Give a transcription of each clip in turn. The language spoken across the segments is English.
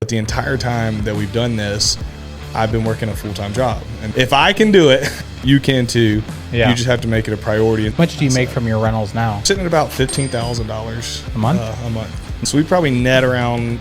But the entire time that we've done this, I've been working a full-time job. And if I can do it, you can too. Yeah. You just have to make it a priority. How much do you make from your rentals now? Sitting at about $15,000 a month. A month. So we probably net around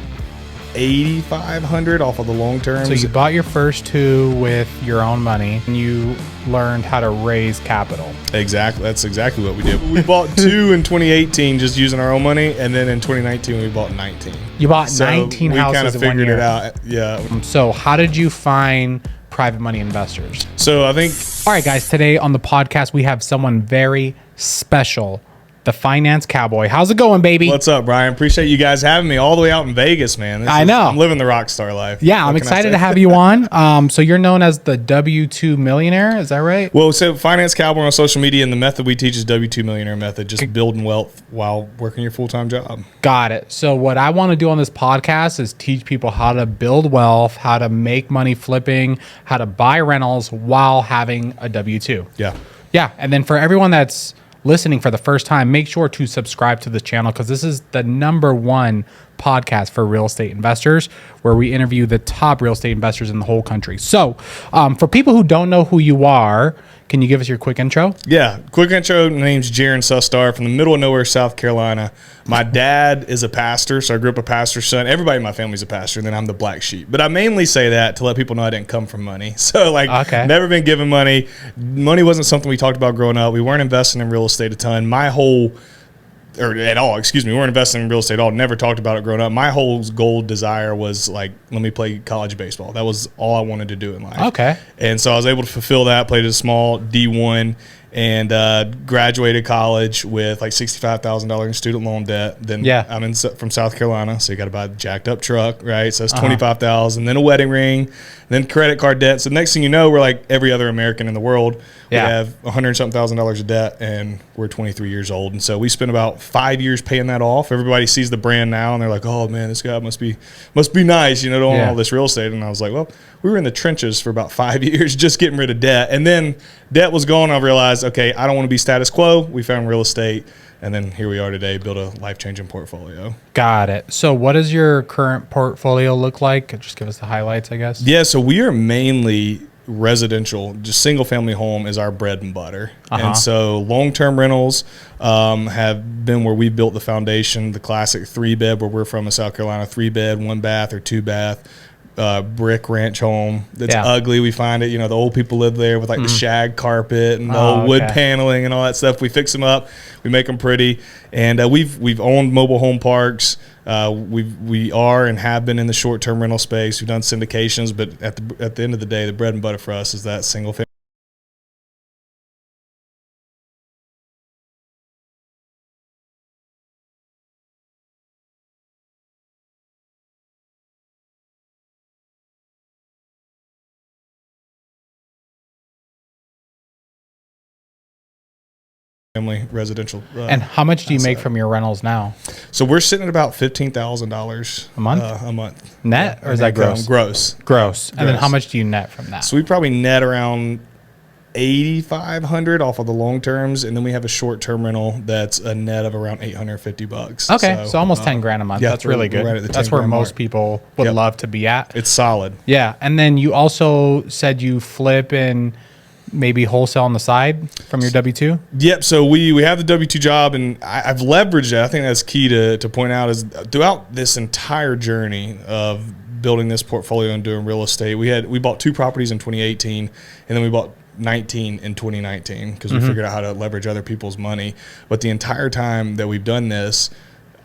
$8,500 off of the long term. So you bought your first two with your own money, and you learned how to raise capital. Exactly. That's exactly what we did. We bought two in 2018 just using our own money, and then in 2019 we bought 19. You bought 19 houses in 1 year. We kind of figured it out. Yeah. So how did you find private money investors? So I think... All right, guys, today on the podcast, we have someone very special, the Finance Cowboy. How's it going, baby? What's up, Brian? Appreciate you guys having me all the way out in Vegas, man. I know. I'm living the rock star life. Yeah, I'm excited to have you on. So you're known as the W-2 millionaire, is that right? Well, so Finance Cowboy on social media, and the method we teach is W-2 millionaire method, just building wealth while working your full-time job. Got it. So what I want to do on this podcast is teach people how to build wealth, how to make money flipping, how to buy rentals while having a W-2. Yeah. Yeah, and then for everyone that's listening for the first time, make sure to subscribe to the channel because this is the #1 podcast for real estate investors where we interview the top real estate investors in the whole country. So for people who don't know who you are, can you give us your quick intro? Yeah, quick intro. My name's Jaren from the middle of nowhere, South Carolina. My dad is a pastor, so I grew up a pastor's son. Everybody in my family's a pastor, and then I'm the black sheep. But I mainly say that to let people know I didn't come from money. So, never been given money. Money wasn't something we talked about growing up. We weren't investing in real estate a ton. We weren't investing in real estate at all. Never talked about it growing up. My whole goal, desire was let me play college baseball. That was all I wanted to do in life. Okay. And so I was able to fulfill that, played at a small D1, and graduated college with like $65,000 in student loan debt. Then I'm from South Carolina, so you got to buy a jacked up truck, right? So it's $25,000, then a wedding ring, then credit card debt. So next thing you know, we're like every other American in the world. We have $100-something of debt, and we're 23 years old. And so we spent about 5 years paying that off. Everybody sees the brand now, and they're like, "Oh man, this guy must be nice, to own all this real estate." And I was like, "Well, we were in the trenches for about 5 years, just getting rid of debt." And then debt was gone. I realized, okay, I don't want to be status quo. We found real estate, and then here we are today, build a life-changing portfolio. Got it. So what does your current portfolio look like? Just give us the highlights, I guess. Yeah, so we are mainly residential, just single family home is our bread and butter. And so long-term rentals have been where we built the foundation, the classic 3-bed where we're from in South Carolina, 3-bed, 1-bath or 2-bath. Brick ranch home that's ugly. We find it, the old people live there with the shag carpet and the old wood paneling and all that stuff. We fix them up, we make them pretty, and we've owned mobile home parks. We are and have been in the short-term rental space. We've done syndications, but at the end of the day, the bread and butter for us is that single family. Family residential. And how much do you make from your rentals now? So we're sitting at about $15,000 a month. A month. Net, or is that gross? Gross. And then how much do you net from that? So we probably net around $8,500 off of the long terms, and then we have a short term rental that's a net of around $850. Okay, so almost 10 grand a month. That's really good. Right, that's where most people would love to be at. It's solid. Yeah, and then you also said you flip and maybe wholesale on the side from your W-2? Yep. So we have the W-2 job, and I've leveraged it. I think that's key to point out is throughout this entire journey of building this portfolio and doing real estate, we bought 2 properties in 2018, and then we bought 19 in 2019 because we figured out how to leverage other people's money. But the entire time that we've done this,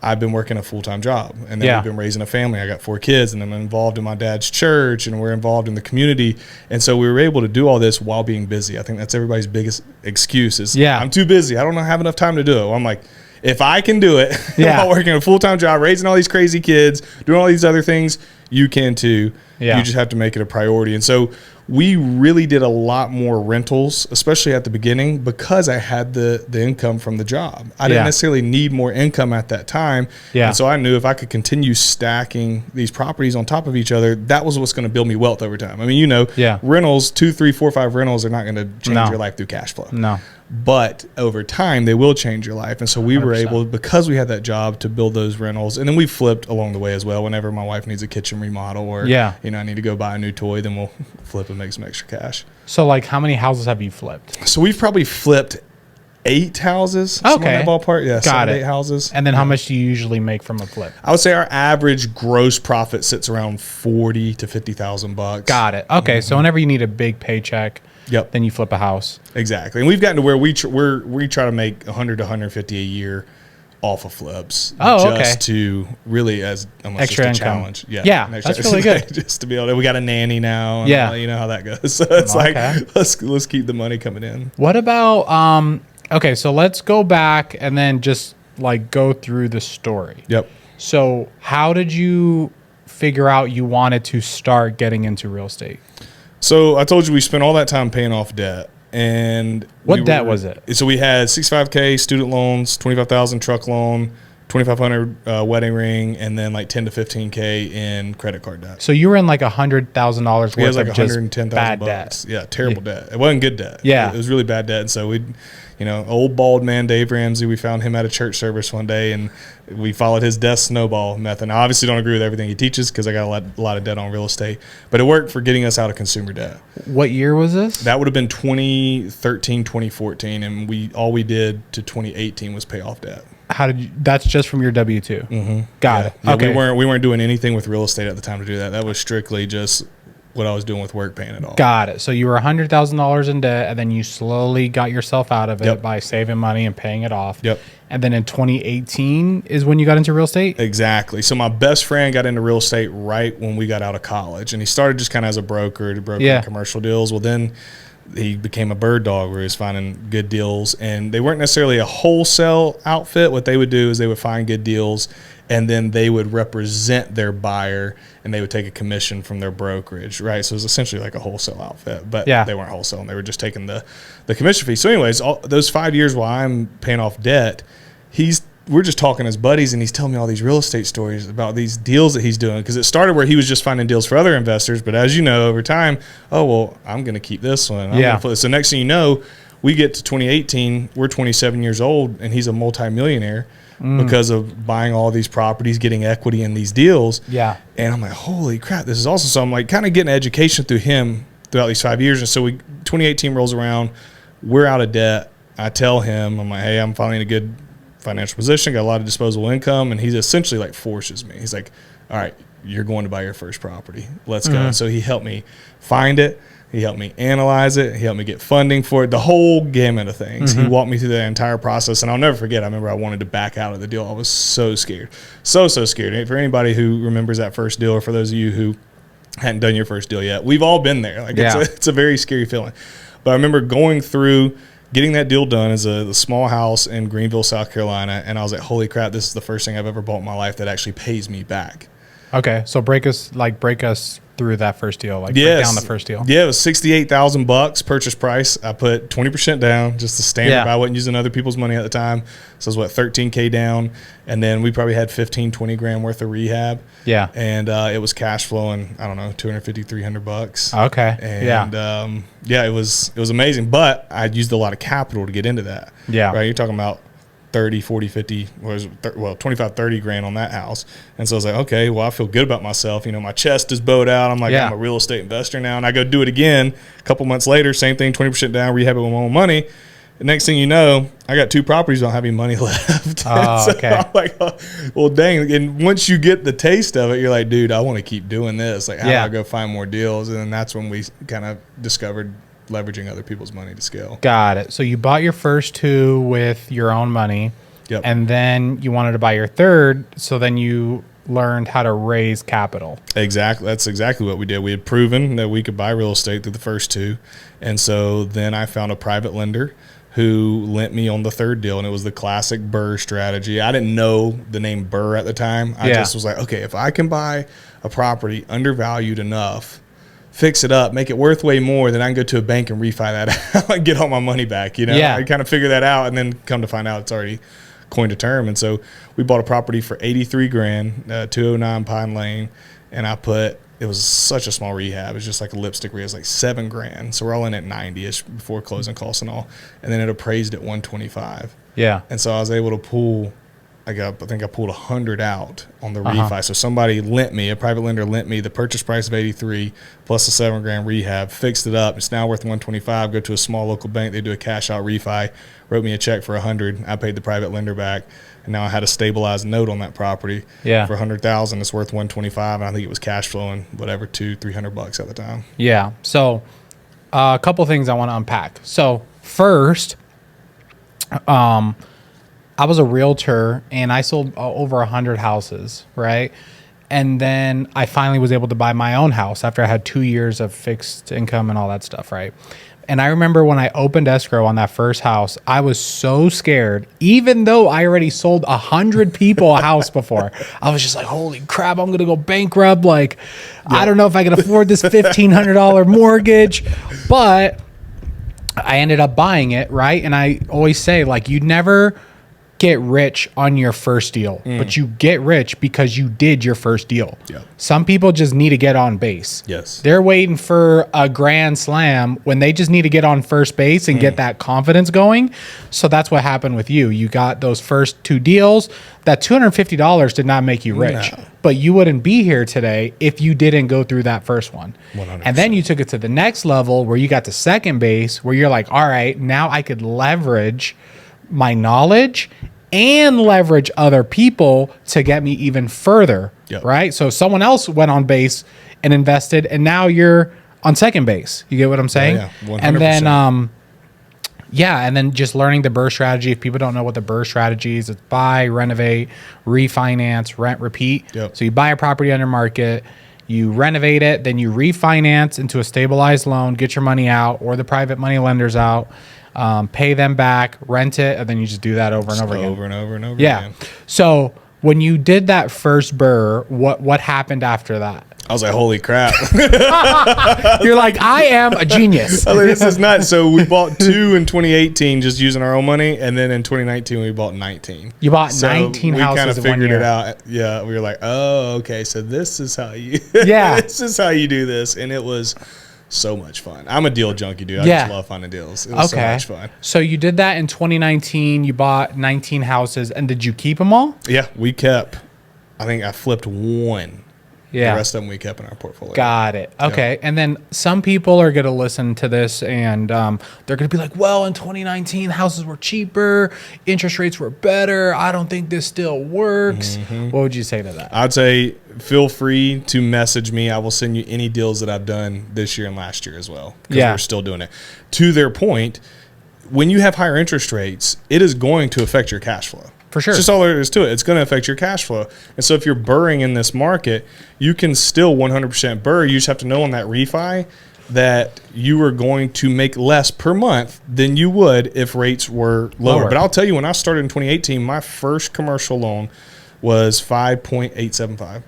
I've been working a full-time job, and then we've been raising a family. I got 4 kids, and I'm involved in my dad's church, and we're involved in the community. And so we were able to do all this while being busy. I think that's everybody's biggest excuse is, I'm too busy. I don't have enough time to do it. Well, I'm like, if I can do it while working a full-time job, raising all these crazy kids, doing all these other things, you can too. Yeah. You just have to make it a priority. And so we really did a lot more rentals, especially at the beginning, because I had the income from the job. I didn't necessarily need more income at that time. Yeah. And so I knew if I could continue stacking these properties on top of each other, that was what's going to build me wealth over time. I mean, rentals, 2, 3, 4, 5 rentals are not going to change your life through cash flow. No. but over time they will change your life. And so we were 100%. able, because we had that job, to build those rentals. And then we flipped along the way as well. Whenever my wife needs a kitchen remodel, or Yeah. I need to go buy a new toy, then we'll flip and make some extra cash. So like, how many houses have you flipped? So we've probably flipped 8 houses. Okay. In that ballpark. Yeah. Got 7, it. 8 houses. And then how much do you usually make from a flip? I would say our average gross profit sits around $40,000 to $50,000. Got it. Okay. So whenever you need a big paycheck, Yep. then you flip a house. Exactly. And we've gotten to where we try to make 100 to 150 a year off of flips. Oh, okay. Just to really, as almost Extra just a income. challenge. Yeah. Yeah, An that's really good. Just to be able to, we got a nanny now. And Yeah. You know how that goes. So it's Okay. like, let's keep the money coming in. What about, okay, so let's go back and then just like go through the story. Yep. So how did you figure out you wanted to start getting into real estate? So I told you we spent all that time paying off debt. And What debt was it? So we had $65K student loans, $25,000 truck loan, $2,500 wedding ring, and then like $10 to $15K in credit card debt. So you were in like $100,000 worth It was like of just $110,000 bad bucks. debt. Yeah, terrible debt. It wasn't good debt. Yeah. It was really bad debt. And so we, old bald man Dave Ramsey, we found him at a church service one day, and we followed his death snowball method. Now, I obviously don't agree with everything he teaches because I got a lot of debt on real estate, but it worked for getting us out of consumer debt. What year was this? That would have been 2013, 2014, and all we did to 2018 was pay off debt. How did you, that's just from your W-2? Mm-hmm. Got it. Yeah, Okay. we weren't doing anything with real estate at the time to do that. That was strictly just what I was doing with work, paying it off. Got it. So you were $100,000 in debt, and then you slowly got yourself out of it Yep. by saving money and paying it off. Yep. And then in 2018 is when you got into real estate? Exactly. So my best friend got into real estate right when we got out of college, and he started just kind of as a broker to broker commercial deals. Well, then he became a bird dog where he was finding good deals, and they weren't necessarily a wholesale outfit. What they would do is they would find good deals, and then they would represent their buyer, and they would take a commission from their brokerage, right? So it was essentially like a wholesale outfit, but they weren't wholesale, and they were just taking the commission fee. So anyways, those 5 years while I'm paying off debt, we're just talking as buddies, and he's telling me all these real estate stories about these deals that he's doing, because it started where he was just finding deals for other investors, but as you know, over time, I'm going to keep this one. So next thing you know, we get to 2018, we're 27 years old, and he's a multimillionaire because of buying all these properties, getting equity in these deals. Yeah. And I'm like, holy crap, this is awesome. So I'm like kind of getting education through him throughout these 5 years. And so 2018 rolls around, we're out of debt. I tell him, I'm like, hey, I'm finally in a good financial position, got a lot of disposable income, and he essentially like forces me. He's like, all right, you're going to buy your first property. Let's go. And so he helped me find it. He helped me analyze it. He helped me get funding for it, the whole gamut of things. He walked me through the entire process, and I'll never forget, I remember I wanted to back out of the deal. I was so scared. So scared. And for anybody who remembers that first deal, or for those of you who hadn't done your first deal yet, we've all been there. Like it's a very scary feeling. But I remember going through getting that deal done as a small house in Greenville, South Carolina, and I was like, holy crap, this is the first thing I've ever bought in my life that actually pays me back. Okay, so break us through that first deal, break down the first deal. Yeah, it was $68,000 purchase price. I put 20% down, just the standard. I wasn't using other people's money at the time. So it was $13K down, and then we probably had 20 grand worth of rehab. Yeah, and it was cash flowing, I don't know, $250, $300. Okay, and it was amazing. But I used a lot of capital to get into that. Yeah, right. You're talking about 30, 40, 50, 25, 30 grand on that house. And so I was like, okay, well, I feel good about myself. My chest is bowed out. I'm like, I'm a real estate investor now. And I go do it again a couple months later, same thing, 20% down, rehab it with my own money. The next thing you know, I got 2 properties, don't have any money left. Oh, so okay. I'm like, well, dang. And once you get the taste of it, you're like, dude, I want to keep doing this. Like, how do I go find more deals? And then that's when we kind of discovered leveraging other people's money to scale. Got it. So you bought your first 2 with your own money. Yep. And then you wanted to buy your third, so then you learned how to raise capital. Exactly. That's exactly what we did. We had proven that we could buy real estate through the first 2. And so then I found a private lender who lent me on the third deal, and it was the classic BRRR strategy. I didn't know the name BRRR at the time. I just was like, okay, if I can buy a property undervalued enough, fix it up, make it worth way more, then I can go to a bank and refi that out and get all my money back. I kind of figure that out, and then come to find out it's already coined a term. And so we bought a property for 83 grand, 209 Pine Lane. and it was such a small rehab. It was just like a lipstick rehab. It was like $7,000. So we're all in at 90-ish before closing costs and all. And then it appraised at 125. Yeah. And so I was able to pull, I think I pulled 100 out on the refi. So somebody lent me, a private lender lent me the purchase price of 83 plus the $7,000 rehab, fixed it up. It's now worth 125. Go to a small local bank. They do a cash out refi, wrote me a check for 100. I paid the private lender back. And now I had a stabilized note on that property for 100,000. It's worth 125, and I think it was cash flowing whatever $200-300 at the time. Yeah. So a couple things I want to unpack. So first, I was a realtor and I sold over 100 houses, right? And then I finally was able to buy my own house after I had 2 years of fixed income and all that stuff, right? And I remember when I opened escrow on that first house, I was so scared, even though I already sold 100 people a house before. I was just like, holy crap, I'm going to go bankrupt. Like, I don't know if I can afford this $1,500 mortgage, but I ended up buying it, right? And I always say, like, you never get rich on your first deal, but you get rich because you did your first deal. Yep. Some people just need to get on base. Yes. They're waiting for a grand slam when they just need to get on first base and get that confidence going. So that's what happened with you. You got those first 2 deals. That $250 did not make you rich, but you wouldn't be here today if you didn't go through that first one. 100%. And then you took it to the next level where you got to second base, where you're like, all right, now I could leverage my knowledge and leverage other people to get me even further, right? So someone else went on base and invested, and now you're on second base. You get what I'm saying? Yeah, 100%. And then, and then just learning the BRRRR strategy. If people don't know what the BRRRR strategy is, it's buy, renovate, refinance, rent, repeat. Yep. So you buy a property under market, you renovate it, then you refinance into a stabilized loan, get your money out, or the private money lenders out. Pay them back, rent it, and then you just do that over and over again. Over and over and over Yeah. again. So when you did that first BRRRR, what happened after that? I was like, holy crap. You're like, I am a genius. I was like, this is nuts. So we bought 2 in 2018 just using our own money, and then in 2019 we bought 19. You bought 19 houses kind of in 1 figured year. it out. Yeah, we were like, oh, okay, so this is how you Yeah. this is how you do this. And it was so much fun. I'm a deal junkie, dude. I just love finding deals. It was so much fun. So you did that in 2019. You bought 19 houses, and did you keep them all? Yeah, we kept. I think I flipped 1. Yeah. The rest of them we kept in our portfolio. Got it. Okay. And then some people are going to listen to this and they're going to be like, well, in 2019, houses were cheaper. Interest rates were better. I don't think this still works. What would you say to that? I'd say feel free to message me. I will send you any deals that I've done this year and last year as well. Because we're still doing it. To their point, when you have higher interest rates, it is going to affect your cash flow. For sure. It's just all there is to it. It's going to affect your cash flow. And so if you're BRRRRing in this market, you can still 100% BRRRR. You just have to know on that refi that you are going to make less per month than you would if rates were lower. But I'll tell you, when I started in 2018, my first commercial loan was 5.875.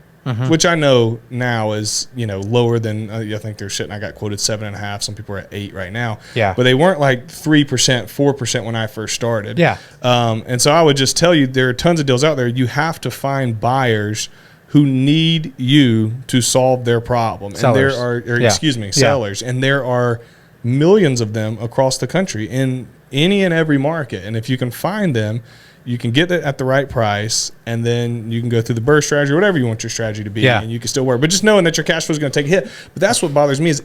Which I know now is, lower than, I think they're shit. And I got quoted 7.5. Some people are at 8 right now. Yeah. But they weren't like 3%, 4% when I first started. Yeah. And so I would just tell you, there are tons of deals out there. You have to find buyers who need you to solve their problem. Sellers. And there are, sellers. And there are millions of them across the country in any and every market. And if you can find them, you can get it at the right price, and then you can go through the BRRRR strategy or whatever you want your strategy to be, and you can still work. But just knowing that your cash flow is going to take a hit. But that's what bothers me is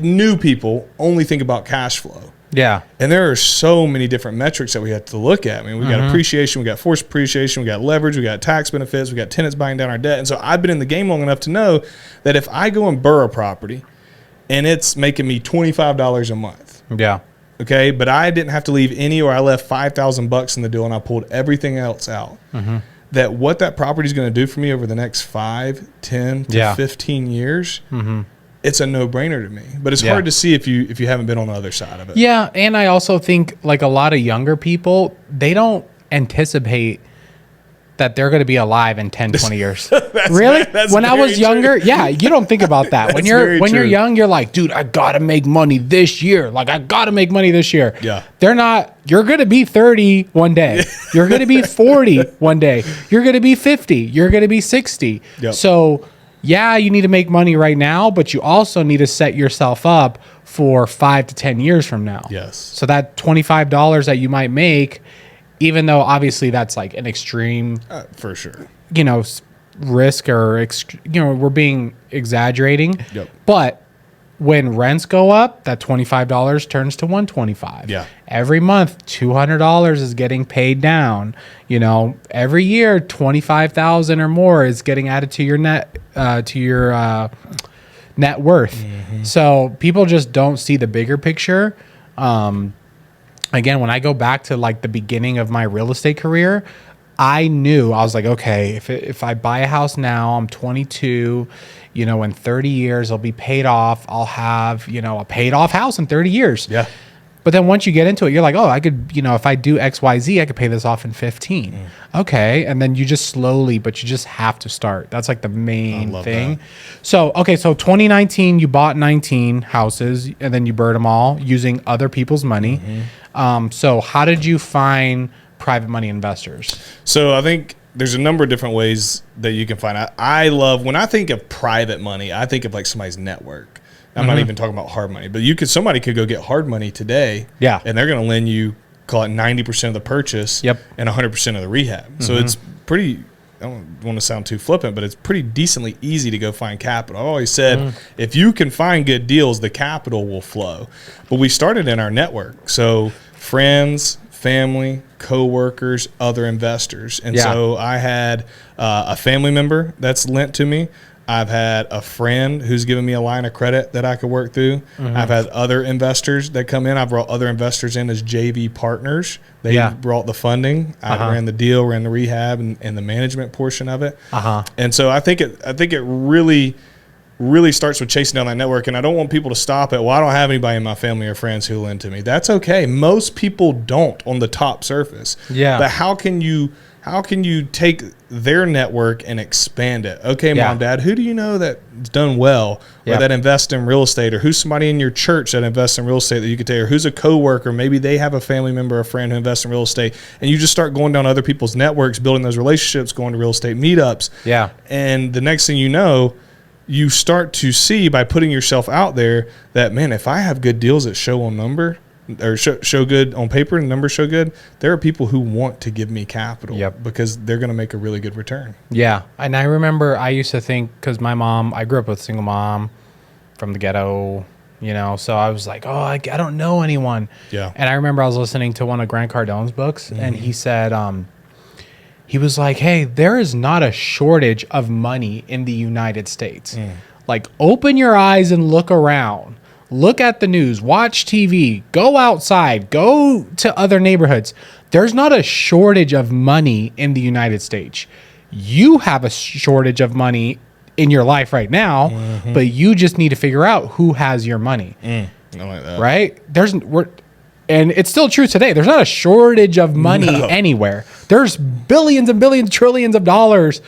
new people only think about cash flow. Yeah. And there are so many different metrics that we have to look at. I mean, we got appreciation, we got forced appreciation, we got leverage, we got tax benefits, we got tenants buying down our debt. And so I've been in the game long enough to know that if I go and BRRRR a property and it's making me $25 a month. Yeah. Okay, but I didn't have to leave any, or I left $5,000 in the deal and I pulled everything else out. That what that property is going to do for me over the next 5, 10 to 15 years, it's a no-brainer to me. But it's hard to see if you haven't been on the other side of it. Yeah, and I also think like a lot of younger people, they don't anticipate that they're going to be alive in 10, 20 years. Really? When I was younger, you don't think about that. When you're young, you're like, dude, I got to make money this year. Like, I got to make money this year. Yeah. They're not, you're going to be 30 one day. You're going to be 40 one day. You're going to be 50. You're going to be 60. Yep. So, you need to make money right now, but you also need to set yourself up for 5 to 10 years from now. Yes. So that $25 that you might make, even though obviously that's like an extreme, for sure, risk or, we're being exaggerating. Yep. But when rents go up, that $25 turns to $125. Yeah. Every month, $200 is getting paid down. Every year, $25,000 or more is getting added to your net worth. Mm-hmm. So people just don't see the bigger picture. Again, when I go back to like the beginning of my real estate career, I was like, okay, if I buy a house now, I'm 22, in 30 years, it'll be paid off. I'll have, a paid off house in 30 years. Yeah. But then once you get into it, you're like, oh, I could, if I do X, Y, Z, I could pay this off in 15. Okay. And then you just slowly, but you just have to start. That's like the main thing. That. So 2019, you bought 19 houses and then you burned them all using other people's money. Mm-hmm. So how did you find private money investors? So I think there's a number of different ways that you can find out. I love, when I think of private money, I think of like somebody's network. I'm not even talking about hard money, but somebody could go get hard money today. Yeah. And they're going to lend you, call it 90% of the purchase. Yep. And 100% of the rehab. Mm-hmm. So it's pretty, I don't want to sound too flippant, but it's pretty decently easy to go find capital. I've always said, if you can find good deals, the capital will flow. But we started in our network. So friends, family, co-workers, other investors. And so I had a family member that's lent to me. I've had a friend who's given me a line of credit that I could work through. Mm-hmm. I've had other investors that come in. I've brought other investors in as JV partners. They brought the funding. I ran the deal, ran the rehab, and the management portion of it. And so I think it really starts with chasing down that network. And I don't want people to stop at, well, I don't have anybody in my family or friends who lend to me. That's okay. Most people don't on the top surface. Yeah. But how can you take their network and expand it? Okay, mom, dad, who do you know that's done well or that invests in real estate, or who's somebody in your church that invests in real estate that you could take, or who's a coworker, maybe they have a family member or a friend who invests in real estate, and you just start going down other people's networks, building those relationships, going to real estate meetups. Yeah. And the next thing you know, you start to see by putting yourself out there that, man, if I have good deals that show on number, or show good on paper and numbers show good, there are people who want to give me capital because they're going to make a really good return. Yeah. And I remember I used to think, because I grew up with a single mom from the ghetto, so I was like, oh, I don't know anyone. Yeah. And I remember I was listening to one of Grant Cardone's books, and he said, he was like, hey, there is not a shortage of money in the United States. Like, open your eyes and look around. Look at the news, watch TV, go outside, go to other neighborhoods. There's not a shortage of money in the United States. You have a shortage of money in your life right now, but you just need to figure out who has your money. I like that. Right? And it's still true today. There's not a shortage of money anywhere. There's billions and billions, trillions of dollars.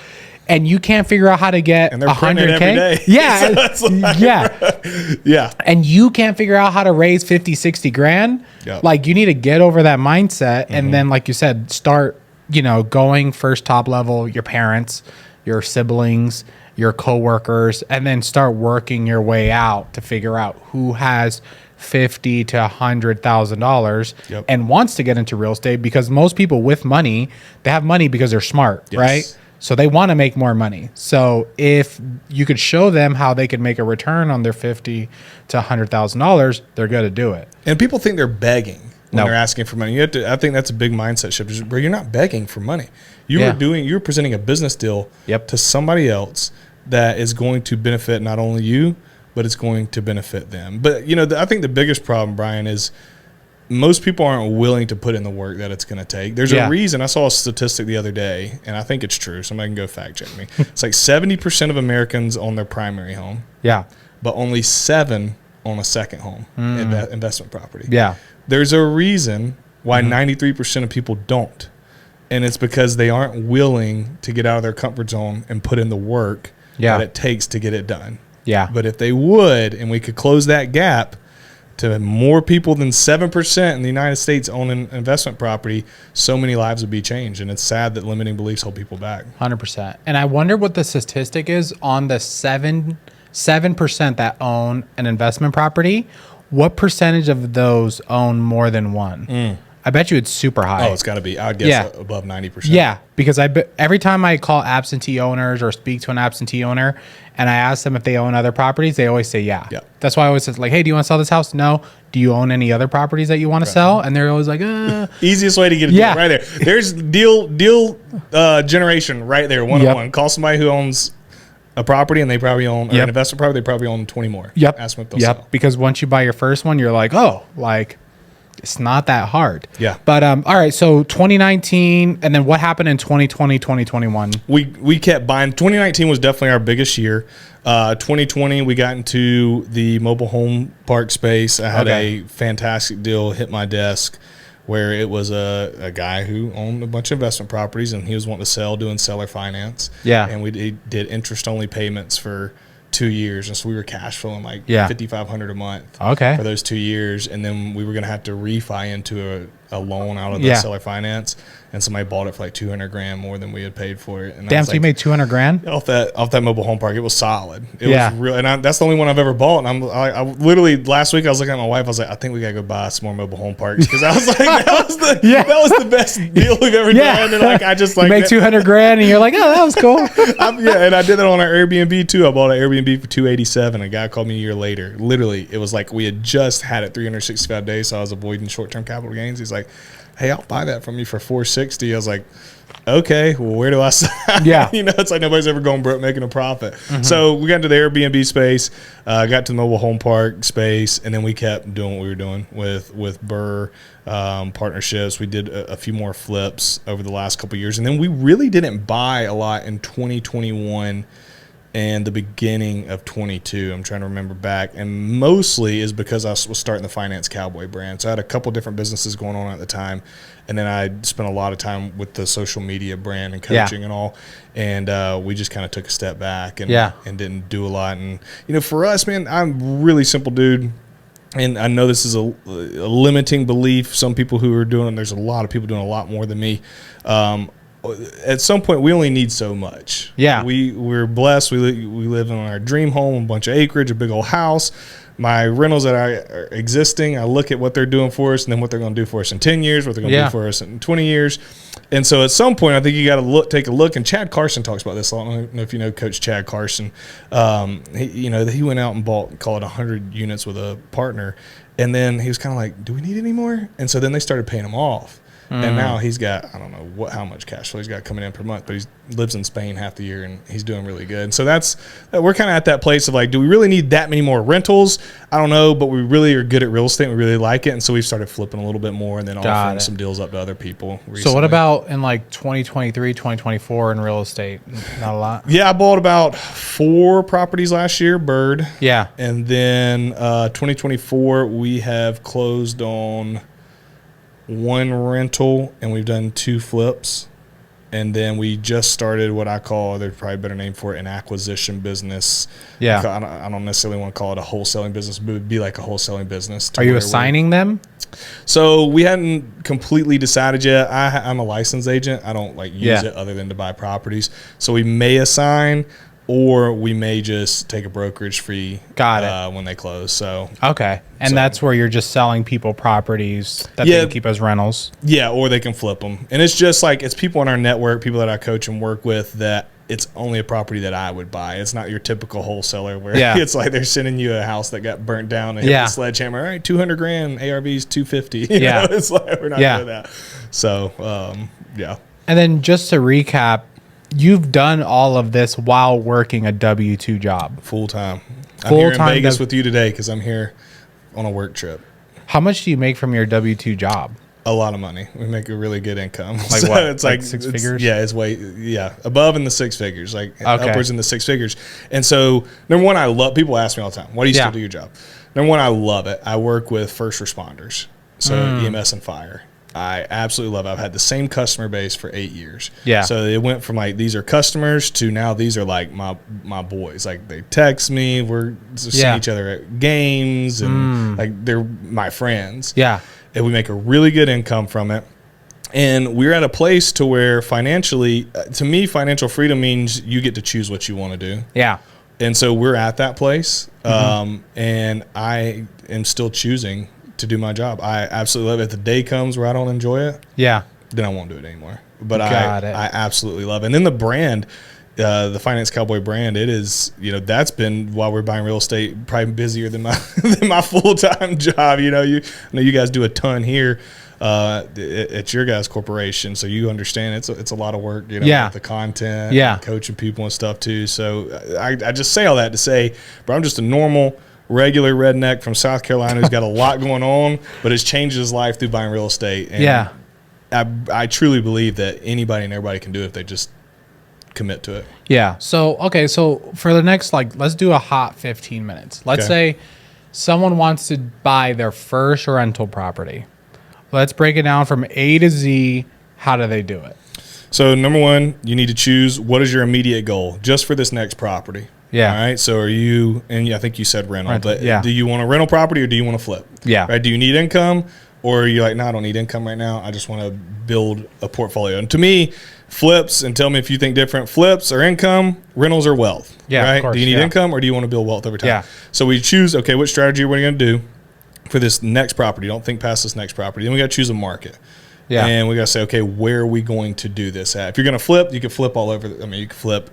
And you can't figure out how to get 100K. Yeah. So yeah. And you can't figure out how to raise 50, 60 grand. Yep. Like, you need to get over that mindset. And then, like you said, start, going first top level, your parents, your siblings, your coworkers, and then start working your way out to figure out who has $50,000 to $100,000 and wants to get into real estate, because most people with money, they have money because they're smart, right? So they want to make more money. So if you could show them how they could make a return on their $50,000 to $100,000, they're going to do it. And people think they're begging when they're asking for money. I think that's a big mindset shift. Bro, you're not begging for money. You're presenting a business deal to somebody else that is going to benefit not only you, but it's going to benefit them. But I think the biggest problem, Brian, is most people aren't willing to put in the work that it's going to take. There's a reason. I saw a statistic the other day, and I think it's true. Somebody can go fact check me. It's like 70% of Americans own their primary home. Yeah. But only 7 own a second home, investment property. Yeah. There's a reason why 93% of people don't. And it's because they aren't willing to get out of their comfort zone and put in the work that it takes to get it done. Yeah. But if they would, and we could close that gap to more people than 7% in the United States own an investment property, so many lives would be changed. And it's sad that limiting beliefs hold people back. 100%. And I wonder what the statistic is on the 7% that own an investment property. What percentage of those own more than one? I bet you it's super high. Oh, it's got to be. I'd guess above 90%. Yeah, because every time I call absentee owners or speak to an absentee owner and I ask them if they own other properties, they always say yeah. That's why I always say, like, hey, do you want to sell this house? No. Do you own any other properties that you want to sell? And they're always like, Easiest way to get a deal right there. There's deal generation right there, one-on-one. Call somebody who owns a property and they probably own, or an investment property, they probably own 20 more. Ask them if they'll sell. Because once you buy your first one, you're like, oh, like, it's not that hard. Yeah. But all right, so 2019, and then what happened in 2020, 2021? We kept buying. 2019 was definitely our biggest year. 2020, we got into the mobile home park space. I had a fantastic deal hit my desk where it was a guy who owned a bunch of investment properties, and he was wanting to sell, doing seller finance. Yeah. And we did interest-only payments for 2 years, and so we were cash flowing like $5,500 a month for those 2 years, and then we were going to have to refi into a loan out of the seller finance, and somebody bought it for like $200,000 more than we had paid for it. And damn, so you made $200,000 off that mobile home park. It was solid. It was real, and that's the only one I've ever bought. And I literally last week I was looking at my wife. I was like, I think we gotta go buy some more mobile home parks, because I was like, that was the best deal we've ever done. And like I just like make $200,000, and you're like, oh, that was cool. And I did that on our Airbnb too. I bought an Airbnb for $287. A guy called me a year later. Literally, it was like we had just had it 365 days, so I was avoiding short-term capital gains. He's like, hey, I'll buy that from you for $460. I was like, okay, well, where do I sign? Yeah. It's like nobody's ever going broke making a profit. So we got into the Airbnb space, got to the mobile home park space, and then we kept doing what we were doing with BRRR partnerships. We did a few more flips over the last couple of years, and then we really didn't buy a lot in 2021 and the beginning of 22. I'm trying to remember back, and mostly is because I was starting the Finance Cowboy brand. So I had a couple different businesses going on at the time, and then I spent a lot of time with the social media brand and coaching and all, and we just kind of took a step back and didn't do a lot. And for us, man, I'm a really simple dude. And I know this is a limiting belief. Some people who are doing, there's a lot of people doing a lot more than me. At some point, we only need so much. Yeah. We're blessed. We live in our dream home, a bunch of acreage, a big old house. My rentals that are existing, I look at what they're doing for us and then what they're going to do for us in 10 years, what they're going to do for us in 20 years. And so at some point, I think you got to take a look. And Chad Carson talks about this a lot. I don't know if you know Coach Chad Carson. He went out and bought, call it 100 units with a partner. And then he was kind of like, do we need any more? And so then they started paying him off. And now he's got, I don't know how much cash flow he's got coming in per month, but he lives in Spain half the year and he's doing really good. And so we're kind of at that place of like, do we really need that many more rentals? I don't know, but we really are good at real estate. We really like it. And so we've started flipping a little bit more and then offering some deals up to other people recently. So what about in like 2023, 2024 in real estate? Not a lot? Yeah, I bought about 4 properties last year, Bird. Yeah. And then 2024, we have closed on 1 rental and we've done 2 flips, and then we just started what I call, there's probably a better name for it, an acquisition business. I don't necessarily want to call it a wholesaling business, but it would be like a wholesaling business. Are you assigning them? So we hadn't completely decided yet. I'm a licensed agent. I don't use it other than to buy properties. So we may assign, or we may just take a brokerage fee when they close. So okay. And that's where you're just selling people properties that they can keep as rentals. Yeah, or they can flip them. And it's just like, it's people in our network, people that I coach and work with, that it's only a property that I would buy. It's not your typical wholesaler where it's like they're sending you a house that got burnt down and hit the sledgehammer. All right, $200,000, ARV's $250. You know? It's like, we're not doing that. So, And then just to recap, you've done all of this while working a W-2 job. Full time. I'm here in Vegas with you today because I'm here on a work trip. How much do you make from your W-2 job? A lot of money. We make a really good income. Like what? It's like 6 figures? Yeah, it's above in the 6 figures, upwards in the 6 figures. And so, number one, I love, people ask me all the time, why do you still do your job? Number one, I love it. I work with first responders, so EMS and fire. I absolutely love it. I've had the same customer base for 8 years. Yeah. So it went from like these are customers to now these are like my boys. Like they text me, we're seeing each other at games, and like they're my friends. Yeah. And we make a really good income from it. And we're at a place to where financially, to me, financial freedom means you get to choose what you want to do. Yeah. And so we're at that place, and I am still choosing to do my job. I absolutely love it. If the day comes where I don't enjoy it, then I won't do it anymore. But I absolutely love it. And then the brand, the Finance Cowboy brand, it is, that's been, while we're buying real estate, probably busier than my full-time job. I know you guys do a ton here. It's your guys' corporation, so you understand it's a lot of work, with the content, and coaching people and stuff too. So I just say all that to say, bro, I'm just a normal, regular redneck from South Carolina who's got a lot going on, but has changed his life through buying real estate. And I truly believe that anybody and everybody can do it if they just commit to it. Yeah. So for the next, let's do a hot 15 minutes. Let's say someone wants to buy their first rental property. Let's break it down from A to Z. How do they do it? So number one, you need to choose what is your immediate goal just for this next property. Yeah. All right. So are you, and I think you said rental, but do you want a rental property or do you want to flip? Yeah. Right. Do you need income, or are you like, no, I don't need income right now. I just want to build a portfolio. And to me, flips, and tell me if you think different, flips or income, rentals or wealth. Yeah. Right. Of course, do you need income or do you want to build wealth over time? Yeah. So we choose, okay, what strategy are we going to do for this next property? Don't think past this next property. Then we got to choose a market. Yeah. And we got to say, okay, where are we going to do this at? If you're going to flip, you can flip all over. You can flip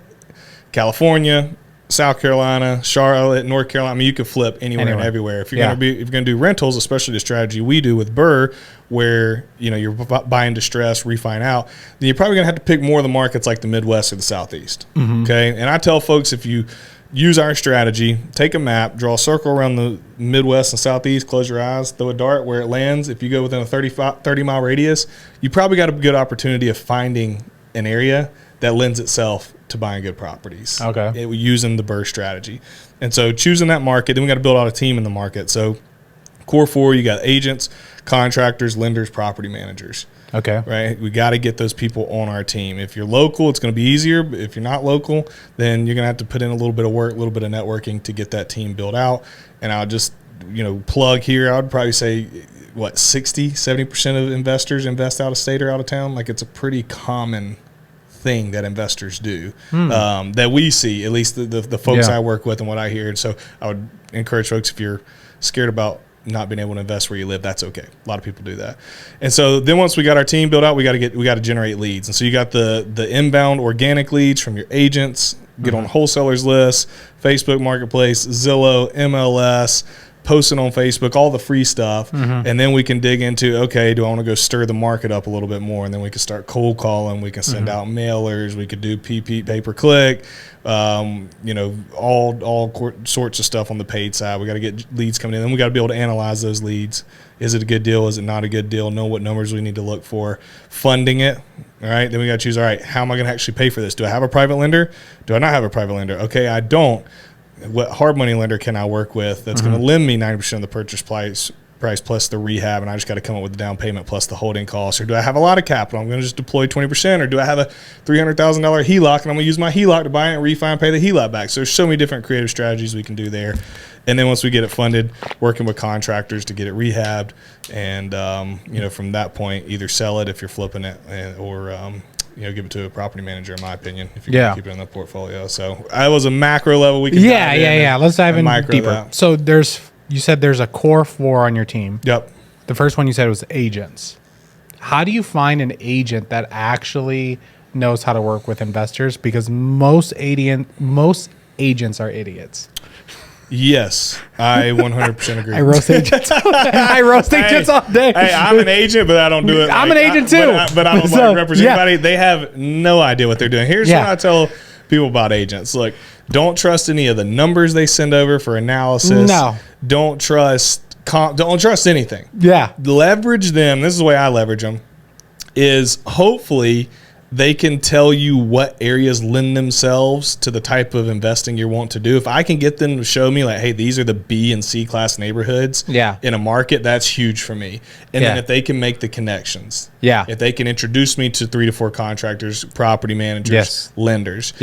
California, South Carolina, Charlotte, North Carolina. You could flip anywhere and everywhere. If you're going to do rentals, especially the strategy we do with BRRRR, where you're buying distress, refine out, then you're probably going to have to pick more of the markets like the Midwest or the Southeast. Okay, and I tell folks, if you use our strategy, take a map, draw a circle around the Midwest and Southeast, close your eyes, throw a dart where it lands. If you go within a 30-mile radius, you probably got a good opportunity of finding an area that lends itself to buying good properties. Okay. Using the BRRRR strategy. And so choosing that market, then we got to build out a team in the market. So core four, you got agents, contractors, lenders, property managers. Okay. Right. We got to get those people on our team. If you're local, it's going to be easier. But if you're not local, then you're going to have to put in a little bit of work, a little bit of networking to get that team built out. And I'll just, plug here. I would probably say 70% of investors invest out of state or out of town. Like, it's a pretty common thing that investors do, that we see, at least the folks I work with and what I hear. And so I would encourage folks, if you're scared about not being able to invest where you live, that's okay. A lot of people do that. And so then once we got our team built out, we got to generate leads. And so you got the inbound organic leads from your agents, get on wholesalers lists, Facebook Marketplace, Zillow, MLS, posting on Facebook, all the free stuff. And then we can dig into, okay, do I want to go stir the market up a little bit more? And then we can start cold calling. We can send out mailers. We could do pay-per-click, all sorts of stuff on the paid side. We got to get leads coming in. Then we got to be able to analyze those leads. Is it a good deal? Is it not a good deal? Know what numbers we need to look for. Funding it. All right. Then we got to choose, all right, how am I going to actually pay for this? Do I have a private lender? Do I not have a private lender? Okay, I don't. What hard money lender can I work with that's going to lend me 90% of the purchase price plus the rehab, and I just got to come up with the down payment plus the holding costs? Or do I have a lot of capital? I'm going to just deploy 20%. Or do I have a $300,000 HELOC, and I'm going to use my HELOC to buy it and refi and pay the HELOC back? So there's so many different creative strategies we can do there. And then once we get it funded, working with contractors to get it rehabbed, and from that point, either sell it if you're flipping it, or give it to a property manager, in my opinion, if you're going to keep it in the portfolio. So that was a macro level. We can let's dive in deeper. So you said there's a core four on your team. Yep. The first one you said was agents. How do you find an agent that actually knows how to work with investors? Because most agents are idiots. Yes, I 100% agree. I roast agents. I roast agents all day. Hey, I'm an agent, but I don't do it. I'm an agent too. But I don't represent anybody. They have no idea what they're doing. Here's what I tell people about agents. Look, don't trust any of the numbers they send over for analysis. No. Don't trust anything. Yeah. Leverage them. This is the way I leverage them, is hopefully They can tell you what areas lend themselves to the type of investing you want to do. If I can get them to show me like, hey, these are the B and C class neighborhoods in a market, that's huge for me. And then if they can make the connections, if they can introduce me to 3 to 4 contractors, property managers, lenders.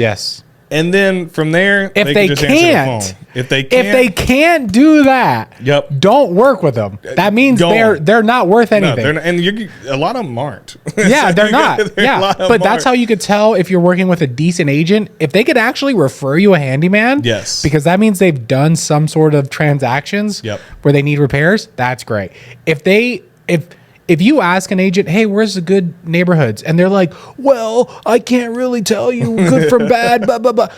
And then from there, if they can just can't, answer the phone. If they can't do that, don't work with them. That means they're not worth anything. No, and a lot of them aren't. Yeah, they're not. But that's how you could tell if you're working with a decent agent. If they could actually refer you a handyman, because that means they've done some sort of transactions where they need repairs. That's great. If you ask an agent, hey, where's the good neighborhoods? And they're like, well, I can't really tell you good from bad, blah, blah, blah.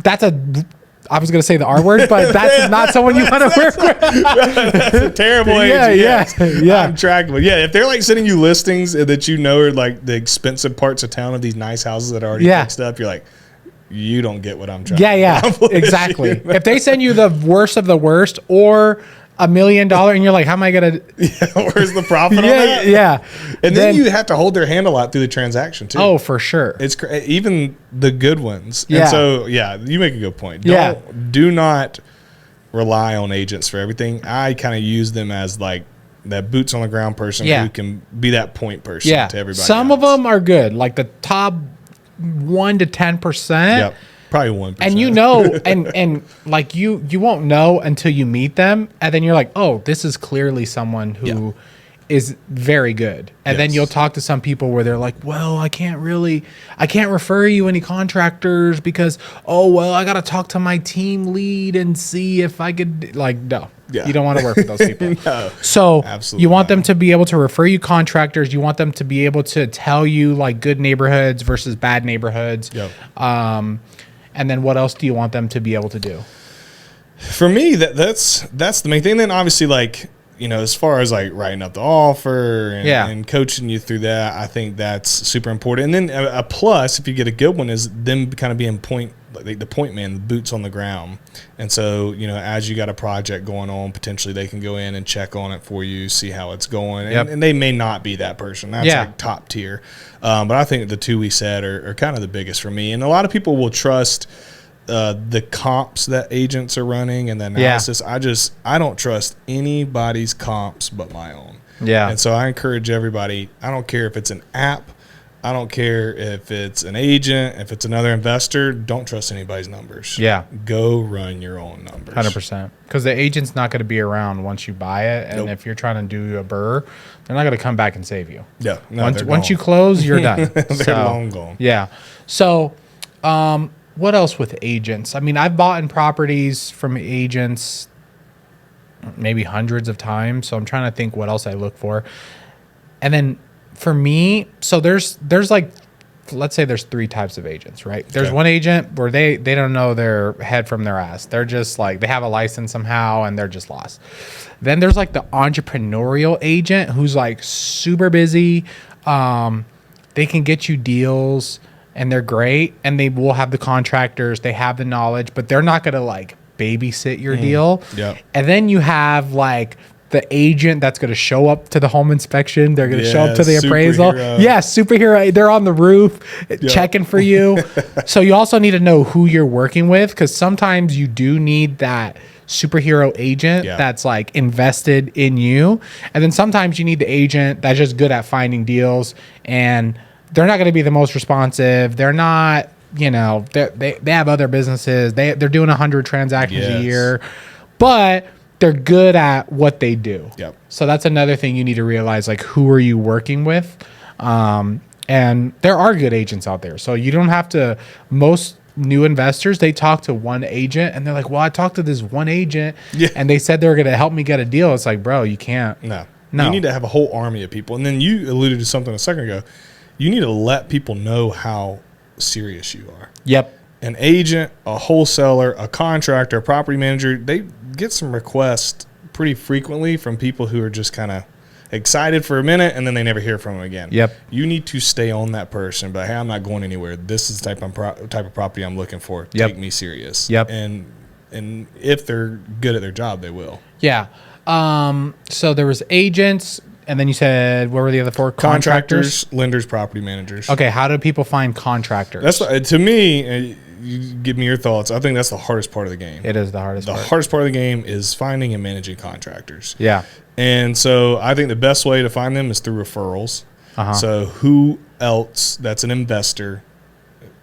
I was going to say the R word, but that's not someone you want to work with. That's a terrible agent. Yeah. Untrackable. Yeah. If they're like sending you listings that you know are like the expensive parts of town of these nice houses that are already fixed up, you're like, you don't get what I'm trying to accomplish. Exactly. If they send you the worst of the worst or $1 million and you're like, how am I gonna where's the profit on that? And then you have to hold their hand a lot through the transaction too. Oh, for sure. It's even the good ones. And so you make a good point. Do not rely on agents for everything. I kind of use them as like that boots on the ground person who can be that point person to everybody. Some of them are good, like the top 1 to 10%. Probably 1%. And and like you won't know until you meet them, and then you're like, oh, this is clearly someone who is very good. And then you'll talk to some people where they're like, well, I can't refer you any contractors because, I got to talk to my team lead and see if I could, like, no. You don't want to work with those people. So you want them to be able to refer you contractors. You want them to be able to tell you like good neighborhoods versus bad neighborhoods. And then what else do you want them to be able to do? For me, that's the main thing. Then obviously, like, as far as like writing up the offer and coaching you through that, I think that's super important. And then a plus, if you get a good one, is them kind of being the point man, the boots on the ground. And so, as you got a project going on, potentially they can go in and check on it for you, see how it's going. And they may not be that person. That's like top tier. But I think the two we said are kind of the biggest for me. And a lot of people will trust the comps that agents are running and the analysis. I don't trust anybody's comps but my own. And so I encourage everybody, I don't care if it's an app, I don't care if it's an agent, if it's another investor, don't trust anybody's numbers. Go run your own numbers. 100%. Because the agent's not going to be around once you buy it. And if you're trying to do a BRRR, they're not going to come back and save you. Once you close, you're done. They're long gone. So, what else with agents? I mean, I've bought in properties from agents maybe hundreds of times. So I'm trying to think what else I look for. And then for me, so there's like, let's say there's 3 types of agents, right? There's one agent where they don't know their head from their ass. They're just like, they have a license somehow and they're just lost. Then there's like the entrepreneurial agent who's like super busy. They can get you deals and they're great and they will have the contractors, they have the knowledge, but they're not going to like babysit your deal. And then you have like the agent that's going to show up to the home inspection. They're going to show up to the appraisal. Superhero. They're on the roof checking for you. So you also need to know who you're working with because sometimes you do need that superhero agent that's like invested in you. And then sometimes you need the agent that's just good at finding deals and they're not going to be the most responsive. They're not, they have other businesses. They're doing 100 transactions a year, but they're good at what they do. So that's another thing you need to realize, like, who are you working with? And there are good agents out there. So you don't have to, most new investors, they talk to one agent and they're like, well, I talked to this one agent and they said they were going to help me get a deal. It's like, bro, you can't. No. You need to have a whole army of people. And then you alluded to something a second ago. You need to let people know how serious you are. An agent, a wholesaler, a contractor, a property manager, they get some requests pretty frequently from people who are just kind of excited for a minute and then they never hear from them again. You need to stay on that person, but hey, I'm not going anywhere. This is the type of property I'm looking for. Take me serious. And if they're good at their job, they will. So there was agents. And then you said, what were the other four? Contractors, lenders, property managers. Okay, how do people find contractors? That's to me. You give me your thoughts. I think that's the hardest part of the game. It is the hardest part. The hardest part of the game is finding and managing contractors. Yeah. And so I think the best way to find them is through referrals. So who else that's an investor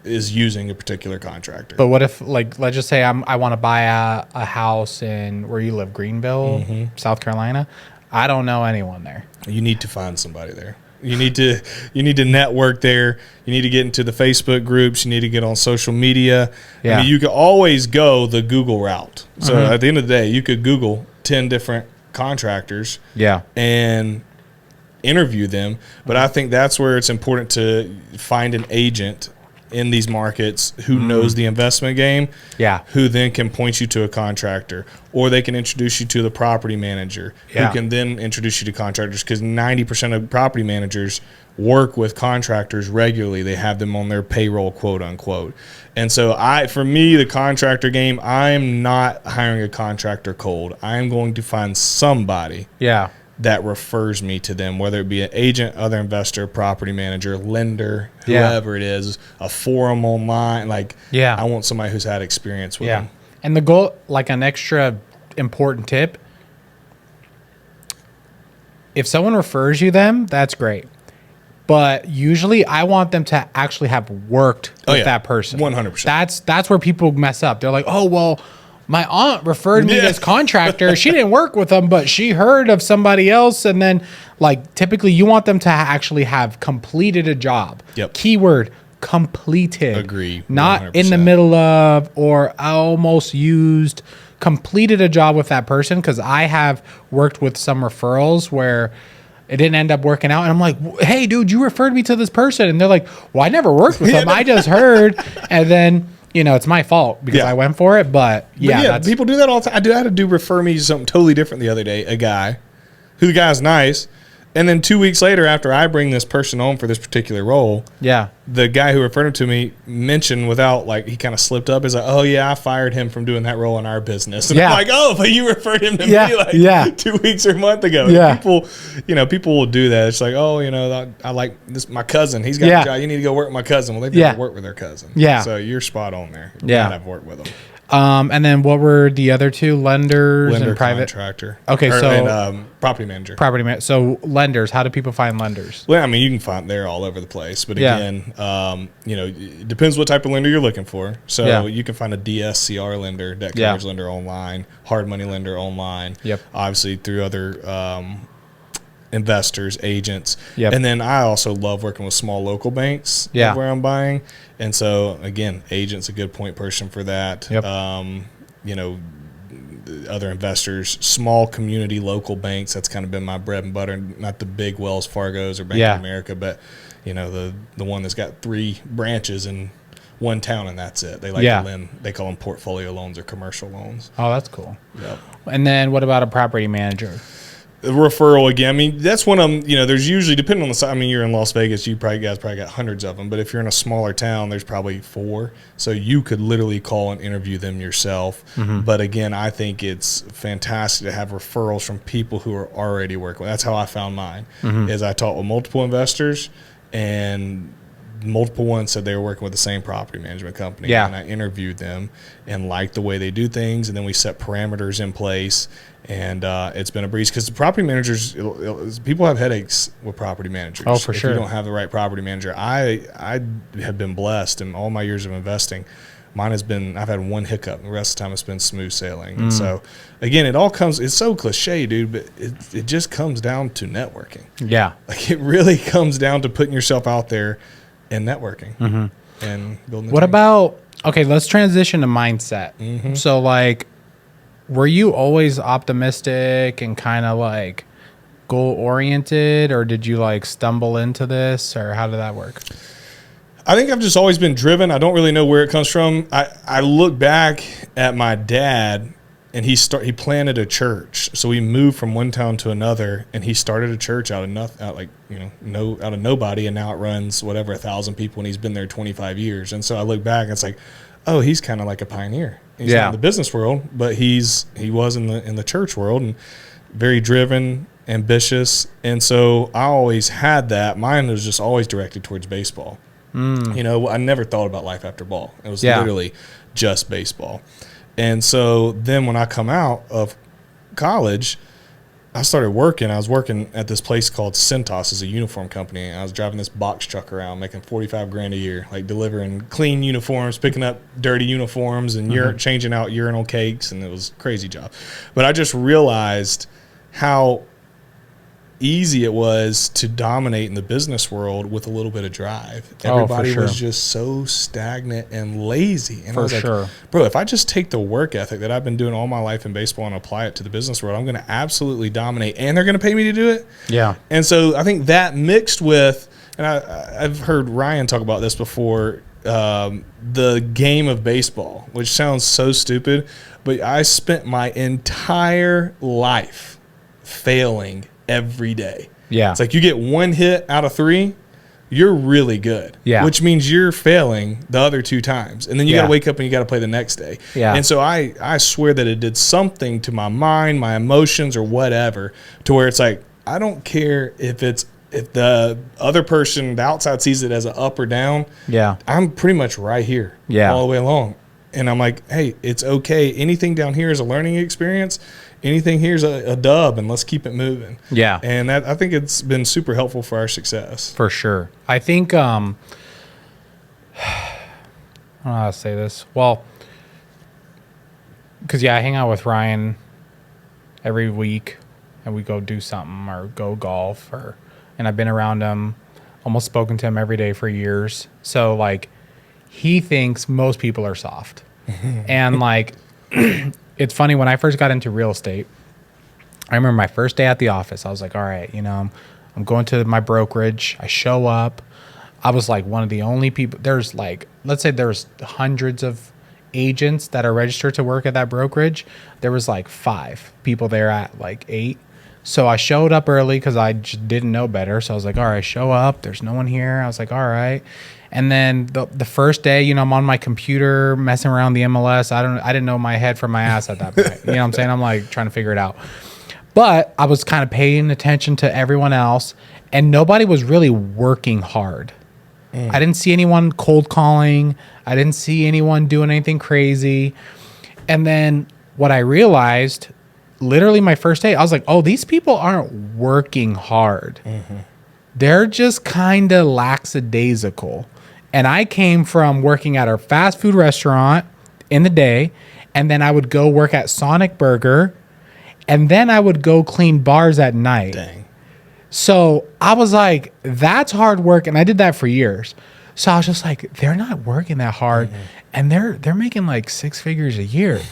is using a particular contractor? But what if, like, let's just say I want to buy a house in where you live, Greenville, South Carolina. I don't know anyone there. You need to find somebody there. You need to network there. You need to get into the Facebook groups. You need to get on social media. Yeah. I mean, you could always go the Google route. So at the end of the day, you could Google 10 different contractors. Yeah. And interview them. But I think that's where it's important to find an agent in these markets who knows the investment game, who then can point you to a contractor, or they can introduce you to the property manager, who can then introduce you to contractors, because 90% of property managers work with contractors regularly. They have them on their payroll, quote unquote. And so for me, the contractor game, I'm not hiring a contractor cold. I'm going to find somebody that refers me to them, whether it be an agent, other investor, property manager, lender, whoever it is, a forum online. I want somebody who's had experience with them. And the goal, like an extra important tip, if someone refers you them, that's great. But usually I want them to actually have worked with that person. 100%. That's where people mess up. They're like, oh, well, my aunt referred me to this contractor. She didn't work with them, but she heard of somebody else. And then, like, typically you want them to actually have completed a job. Keyword, completed. Agree. 100%. Not in the middle of or almost used. Completed a job with that person, because I have worked with some referrals where it didn't end up working out. And I'm like, hey, dude, you referred me to this person. And they're like, well, I never worked with them. I just heard. And then, you know, it's my fault because I went for it. But people do that all the time. I had to do refer me to something totally different the other day. A guy who the guy's nice. And then 2 weeks later, after I bring this person on for this particular role, the guy who referred him to me mentioned without, like, he kind of slipped up. He's like, oh, yeah, I fired him from doing that role in our business. And I'm like, oh, but you referred him to me like 2 weeks or a month ago. People will do that. It's like, oh, you know, I like this, my cousin. He's got a job. You need to go work with my cousin. Well, they've never worked with their cousin. So you're spot on there. I've worked with them. And then what were the other two? Lender and private contractor. Okay, and property manager. So lenders. How do people find lenders? Well, I mean, you can find they're all over the place. But again, you know, it depends what type of lender you're looking for. So you can find a DSCR lender, debt coverage lender online, hard money lender online. Obviously through other investors, agents. And then I also love working with small local banks where I'm buying. And so, again, agent's a good point person for that. You know, other investors, small community local banks, that's kind of been my bread and butter. Not the big Wells Fargo's or Bank of America, but, you know, the one that's got 3 branches in one town and that's it. They like to lend. They call them portfolio loans or commercial loans. Oh, that's cool. And then what about a property manager? Referral again. I mean, that's one of them. You know, there's usually, depending on the size. I mean, you're in Las Vegas, you probably got hundreds of them. But if you're in a smaller town, there's probably 4. So you could literally call and interview them yourself. But again, I think it's fantastic to have referrals from people who are already working. That's how I found mine. Is I talked with multiple investors, and multiple ones said they were working with the same property management company. And I interviewed them and liked the way they do things. And then we set parameters in place. And it's been a breeze because the property managers, people have headaches with property managers. Oh, for sure. If you don't have the right property manager. I have been blessed in all my years of investing. Mine has been, I've had one hiccup. The rest of the time it's been smooth sailing. And so, again, it all comes, it's so cliche, dude, but it just comes down to networking. Like, it really comes down to putting yourself out there and networking and building the What team. about, okay, let's transition to mindset. So, like, were you always optimistic and kind of like goal oriented, or did you like stumble into this, or how did that work? I think I've just always been driven. I don't really know where it comes from. I look back at my dad, and he planted a church. So we moved from one town to another, and he started a church out of nobody, and now it runs 1,000 people, and he's been there 25 years. And so I look back, and it's like, oh, he's kind of like a pioneer. He's not in the business world, but he was in the church world, and very driven. ambitious. And so I always had that. Mine was just always directed towards baseball. You know, I never thought about life after ball. It was literally just baseball. And so then when I come out of college, I started working. I was working at this place called Centos, as a uniform company. I was driving this box truck around, making $45,000 a year, like delivering clean uniforms, picking up dirty uniforms, and changing out urinal cakes, and it was a crazy job. But I just realized how easy it was to dominate in the business world with a little bit of drive. Everybody was just so stagnant and lazy. And I was like, bro, if I just take the work ethic that I've been doing all my life in baseball and apply it to the business world, I'm going to absolutely dominate, and they're going to pay me to do it. Yeah. And so I think that mixed with, and I've heard Ryan talk about this before, the game of baseball, which sounds so stupid, but I spent my entire life failing every day. Yeah. It's like you get one hit out of 3, you're really good. Yeah. Which means you're failing the other 2 times. And then you got to wake up and you got to play the next day. Yeah. And so I swear that it did something to my mind, my emotions, or whatever, to where it's like, I don't care if the other person, the outside, sees it as an up or down. Yeah. I'm pretty much right here. Yeah. All the way along. And I'm like, hey, it's okay. Anything down here is a learning experience. Anything here's a dub, and let's keep it moving. Yeah. And that, I think it's been super helpful for our success. For sure. I think, I don't know how to say this. Well, because, I hang out with Ryan every week, and we go do something or go golf, and I've been around him, almost spoken to him every day for years. So, like, he thinks most people are soft. And, like, it's funny, when I first got into real estate, I remember my first day at the office. I was like, all right, I'm going to my brokerage. I show up. I was like one of the only people. There's like, let's say there's hundreds of agents that are registered to work at that brokerage. There was like 5 people there at like 8. So I showed up early because I just didn't know better. So I was like, all right, show up. There's no one here. I was like, all right. And then the first day, I'm on my computer messing around the MLS. I didn't know my head from my ass at that point. You know what I'm saying? I'm like trying to figure it out. But I was kind of paying attention to everyone else, and nobody was really working hard. I didn't see anyone cold calling. I didn't see anyone doing anything crazy. And then what I realized, literally my first day, I was like, oh, these people aren't working hard. They're just kind of lackadaisical. And I came from working at a fast food restaurant in the day, and then I would go work at Sonic Burger, and then I would go clean bars at night. Dang. So I was like, that's hard work, and I did that for years. So I was just like, they're not working that hard, and they're making like 6 figures a year.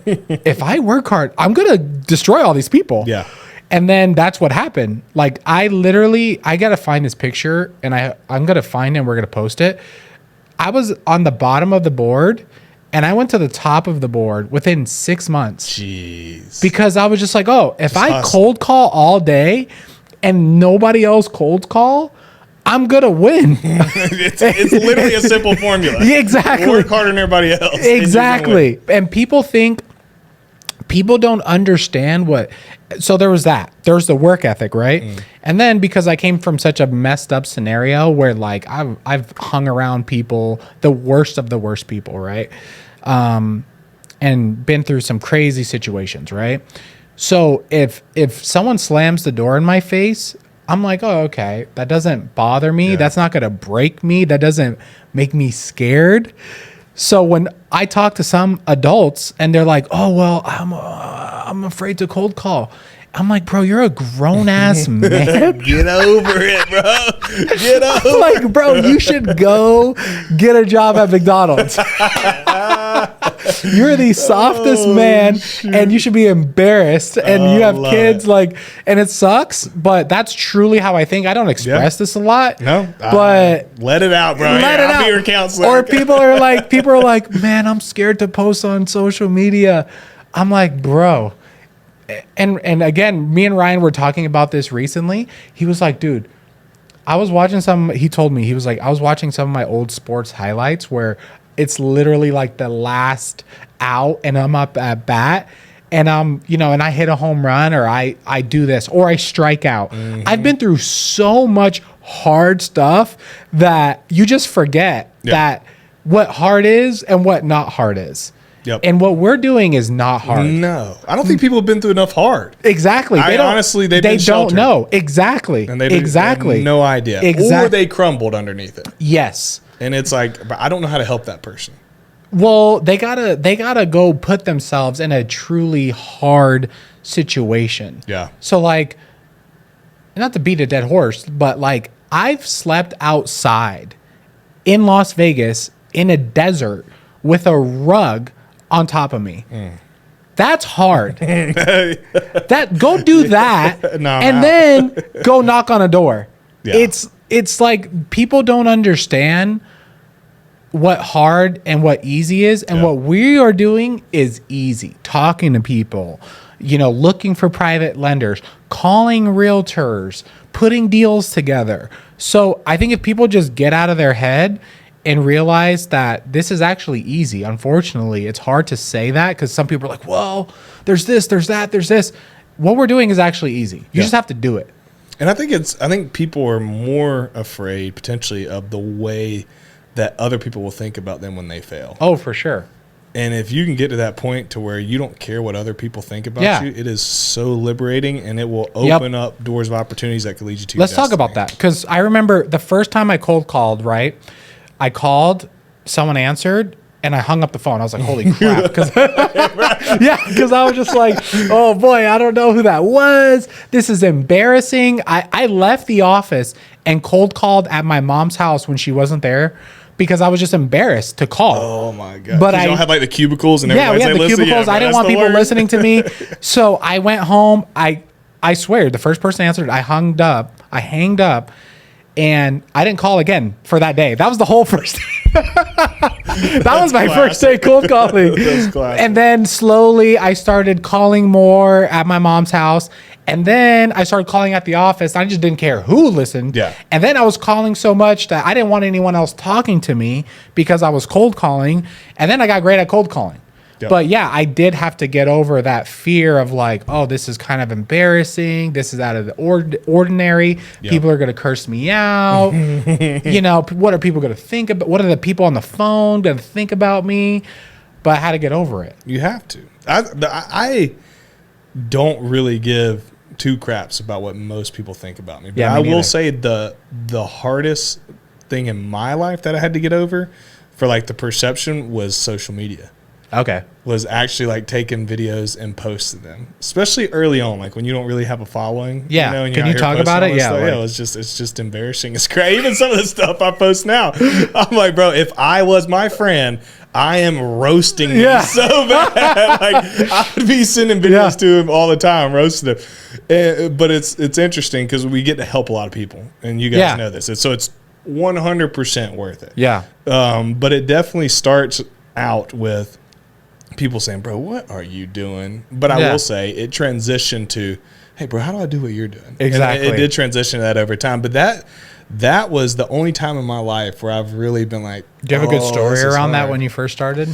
If I work hard, I'm gonna destroy all these people. Yeah. And then that's what happened. Like, I got to find this picture, and I'm going to find it, and we're going to post it. I was on the bottom of the board, and I went to the top of the board within 6 months. Jeez. Because I was just like, oh, if I cold call all day and nobody else cold call, I'm going to win. it's literally a simple formula. Yeah, exactly. Work harder than everybody else. Exactly. And people don't understand so there was that. There's the work ethic, right? And then because I came from such a messed up scenario where like I've hung around people, the worst of the worst people, right? And been through some crazy situations, right? So if someone slams the door in my face, I'm like, oh, okay, that doesn't bother me. Yeah. That's not going to break me. That doesn't make me scared. So when I talk to some adults and they're like, oh, well, I'm afraid to cold call. I'm like, bro, you're a grown ass man. Get over it, bro. Get over it. Like, bro, you should go get a job at McDonald's. You're the softest man, shoot. And you should be embarrassed. And you have kids, like, and it sucks, but that's truly how I think. I don't express this a lot. No, but let it out, bro. I'll be your counselor. Or people are like, man, I'm scared to post on social media. I'm like, bro. And again, me and Ryan were talking about this recently. He was like, dude, he told me, he was like, I was watching some of my old sports highlights where it's literally like the last out and I'm up at bat and and I hit a home run, or I do this, or I strike out. I've been through so much hard stuff that you just forget that what hard is and what not hard is. Yep. And what we're doing is not hard. No, I don't think people have been through enough hard. Exactly. They don't know. Exactly. And they have no idea. Or they crumbled underneath it. Yes. And it's like, but I don't know how to help that person. Well, they gotta go put themselves in a truly hard situation. Yeah. So like, not to beat a dead horse, but like I've slept outside in Las Vegas in a desert with a rug on top of me. That's hard. Go do that, then go knock on a door. Yeah. It's like people don't understand what hard and what easy is, and what we are doing is easy. Talking to people, looking for private lenders, calling realtors, putting deals together. So I think if people just get out of their head and realize that this is actually easy. Unfortunately, it's hard to say that because some people are like, well, there's this, there's that, there's this. What we're doing is actually easy. You just have to do it. And I think people are more afraid potentially of the way that other people will think about them when they fail. Oh, for sure. And if you can get to that point to where you don't care what other people think about you, it is so liberating, and it will open up doors of opportunities that could lead you to your destiny. Let's talk about that, because I remember the first time I cold called, right? I called, someone answered, and I hung up the phone. I was like, holy crap. Because I was just like, oh boy, I don't know who that was. This is embarrassing. I left the office and cold called at my mom's house when she wasn't there because I was just embarrassed to call. Oh my God. But you don't have like the cubicles and everything. everybody's we had the cubicles. I didn't want people listening to me. So I went home. I swear, the first person answered, I hanged up. And I didn't call again for that day. That was the whole first day. That was my first day cold calling. And then slowly I started calling more at my mom's house. And then I started calling at the office. I just didn't care who listened. Yeah. And then I was calling so much that I didn't want anyone else talking to me because I was cold calling. And then I got great at cold calling. Yep. But yeah, I did have to get over that fear of like, oh, this is kind of embarrassing. This is out of the ordinary. Yep. People are going to curse me out. What are people going to think about? What are the people on the phone going to think about me? But I had to get over it. You have to. I don't really give two craps about what most people think about me. But I will say the hardest thing in my life that I had to get over for like the perception was social media. Okay. Was actually like taking videos and posting them, especially early on, like when you don't really have a following. Yeah. And Can you talk about it? Yeah. It's just embarrassing. It's crazy. Even some of the stuff I post now, I'm like, bro, if I was my friend, I am roasting him so bad. Like I would be sending videos to him all the time, roasting him. But it's interesting because we get to help a lot of people, and you guys know this. So it's 100% worth it. Yeah. But it definitely starts out with people saying, bro, what are you doing? But I will say it transitioned to, hey, bro, how do I do what you're doing? Exactly. And it did transition to that over time. But that was the only time in my life where I've really been like, do you have a good story around that when you first started?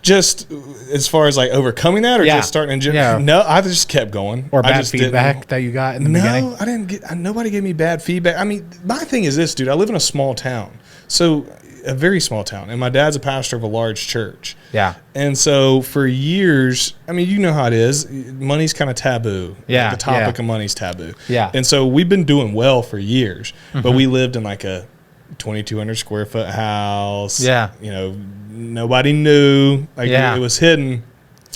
Just as far as like overcoming that or just starting in general? No, I just kept going. Or bad feedback that you got in the beginning? No, I didn't get, nobody gave me bad feedback. I mean, my thing is this, dude, I live in a small town. So a very small town, and my dad's a pastor of a large church. Yeah. And so for years, I mean, you know how it is. Money's kind of taboo. Yeah. Like the topic of money's taboo. Yeah. And so we've been doing well for years, but we lived in like a 2,200 square foot house. Yeah. Nobody knew. Like it was hidden.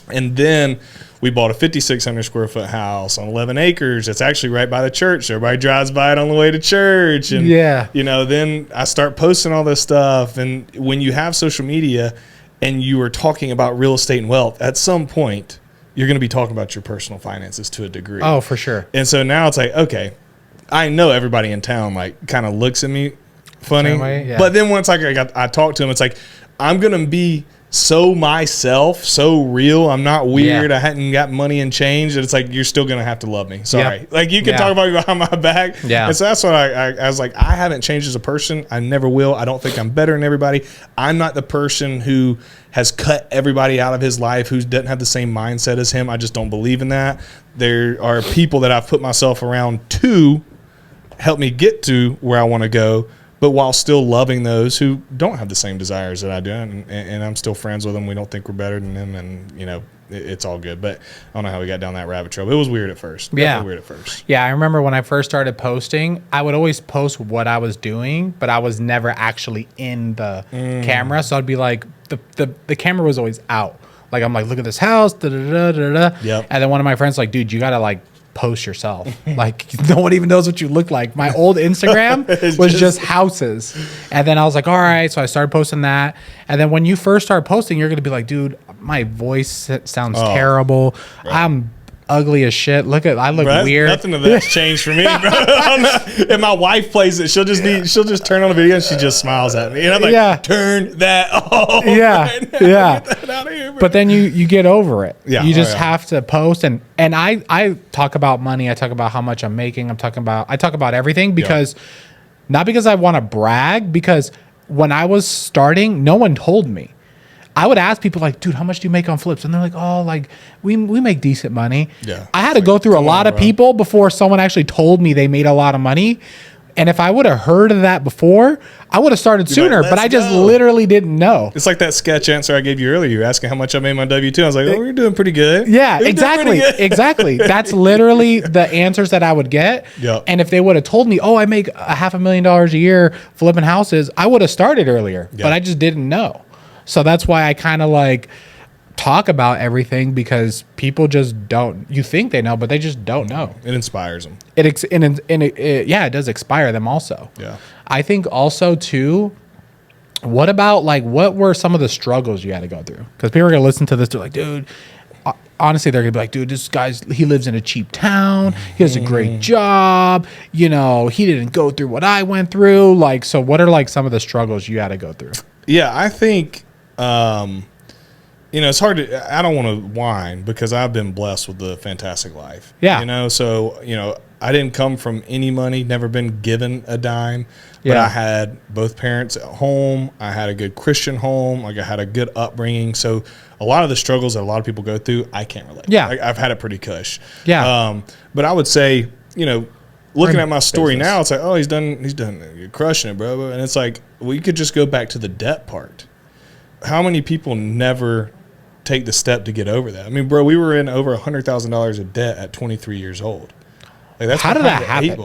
And then we bought a 5,600 square foot house on 11 acres. It's actually right by the church. Everybody drives by it on the way to church. And, then I start posting all this stuff. And when you have social media and you are talking about real estate and wealth, at some point, you're going to be talking about your personal finances to a degree. Oh, for sure. And so now it's like, okay, I know everybody in town like kind of looks at me funny. But then once I talk to them, it's like, I'm going to be so myself, so real. I'm not weird. Yeah. I hadn't got money and change. And it's like, you're still going to have to love me. Sorry. Yep. Like, you can talk about me behind my back. Yeah. And so that's what I was like, I haven't changed as a person. I never will. I don't think I'm better than everybody. I'm not the person who has cut everybody out of his life who doesn't have the same mindset as him. I just don't believe in that. There are people that I've put myself around to help me get to where I want to go, but while still loving those who don't have the same desires that I do, and I'm still friends with them. We don't think we're better than them, and it's all good. But I don't know how we got down that rabbit trail. It was weird at first. Definitely weird at first. Yeah, I remember when I first started posting, I would always post what I was doing, but I was never actually in the camera. So I'd be like, the camera was always out. Like, I'm like, look at this house, da da da da da. Yep. And then one of my friends like, dude, you gotta like post yourself. Like, no one even knows what you look like. My old Instagram was just houses. And then I was like, all right. So I started posting that. And then when you first start posting, you're going to be like, dude, my voice sounds terrible. Right. I'm ugly as shit. I look weird. Nothing of that's changed for me, bro. And my wife plays it. She'll just turn on a video and she just smiles at me. And I'm like, turn that off. Yeah. Right now. Yeah. Get that out of here, bro. But then you get over it. Yeah. You just have to post and I talk about money. I talk about how much I'm making. I talk about everything because not because I want to brag, because when I was starting, no one told me. I would ask people like, dude, how much do you make on flips? And they're like, oh, like we make decent money. Yeah. I had to go through a lot of people before someone actually told me they made a lot of money. And if I would have heard of that before, I would have started sooner, but I just literally didn't know. It's like that sketch answer I gave you earlier. You were asking how much I made my W-2. I was like, oh, you're doing pretty good. Yeah, exactly. Exactly. That's literally the answers that I would get. Yep. And if they would have told me, oh, I make $500,000 a year flipping houses, I would have started earlier, but I just didn't know. So that's why I kind of like talk about everything, because people just don't. You think they know, but they just don't know. It inspires them. It does inspire them also. Yeah. I think also too. What about like what were some of the struggles you had to go through? Because people are gonna listen to this. They're like, dude. Honestly, they're gonna be like, dude, this guy's he lives in a cheap town. He has a great job. He didn't go through what I went through. Like, so what are like some of the struggles you had to go through? Yeah, I think. It's hard to, I don't want to whine because I've been blessed with the fantastic life. Yeah. So, I didn't come from any money, never been given a dime, but I had both parents at home. I had a good Christian home. Like, I had a good upbringing. So a lot of the struggles that a lot of people go through, I can't relate. Yeah. I've had it pretty cush. Yeah. But I would say, looking at my story now, it's like, oh, he's done, you're crushing it, bro. And it's like, we could just go back to the debt part. How many people never take the step to get over that? I mean, bro, we were in over $100,000 of debt at 23 years old. Like, that's how did that happen?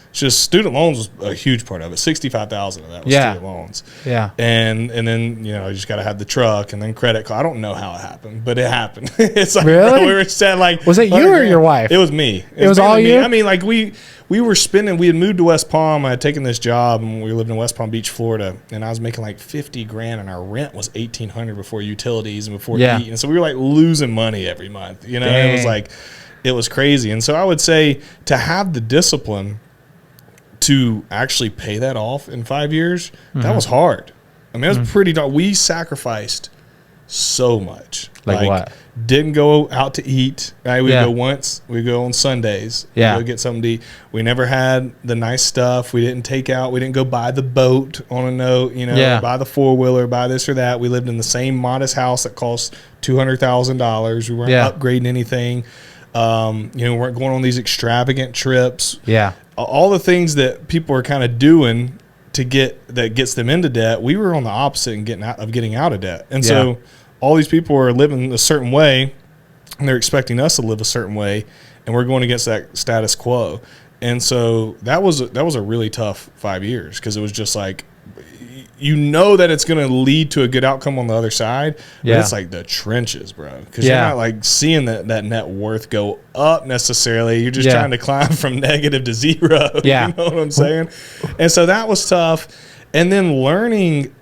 It's just student loans was a huge part of it. 65,000 of that was student loans. Yeah. And then you just got to have the truck and then credit card. I don't know how it happened, but it happened. It's like, really? Bro, we were set like. Was it you or your wife? It was me. It was all you? I mean, like we were spending. We had moved to West Palm. I had taken this job, and we lived in West Palm Beach, Florida. And I was making like $50,000, and our rent was $1,800 before utilities and before heat. And so we were like losing money every month. It was like, it was crazy. And so I would say to have the discipline to actually pay that off in 5 years, that was hard. I mean, it was pretty dark. We sacrificed so much. Like what? Didn't go out to eat. Right? We'd go once. We'd go on Sundays. Yeah. We'd go get something to eat. We never had the nice stuff. We didn't take out. We didn't go buy the boat on a note, buy the four-wheeler, buy this or that. We lived in the same modest house that cost $200,000. We weren't upgrading anything. We weren't going on these extravagant trips. Yeah. All the things that people are kind of doing that gets them into debt, we were on the opposite and getting out of debt. And so all these people are living a certain way, and they're expecting us to live a certain way, and we're going against that status quo. And so that was a really tough 5 years, because it was just like, that it's going to lead to a good outcome on the other side, but it's like the trenches, bro, because you're not like seeing that net worth go up necessarily. You're just trying to climb from negative to zero. Yeah. You know what I'm saying? And so that was tough. And then learning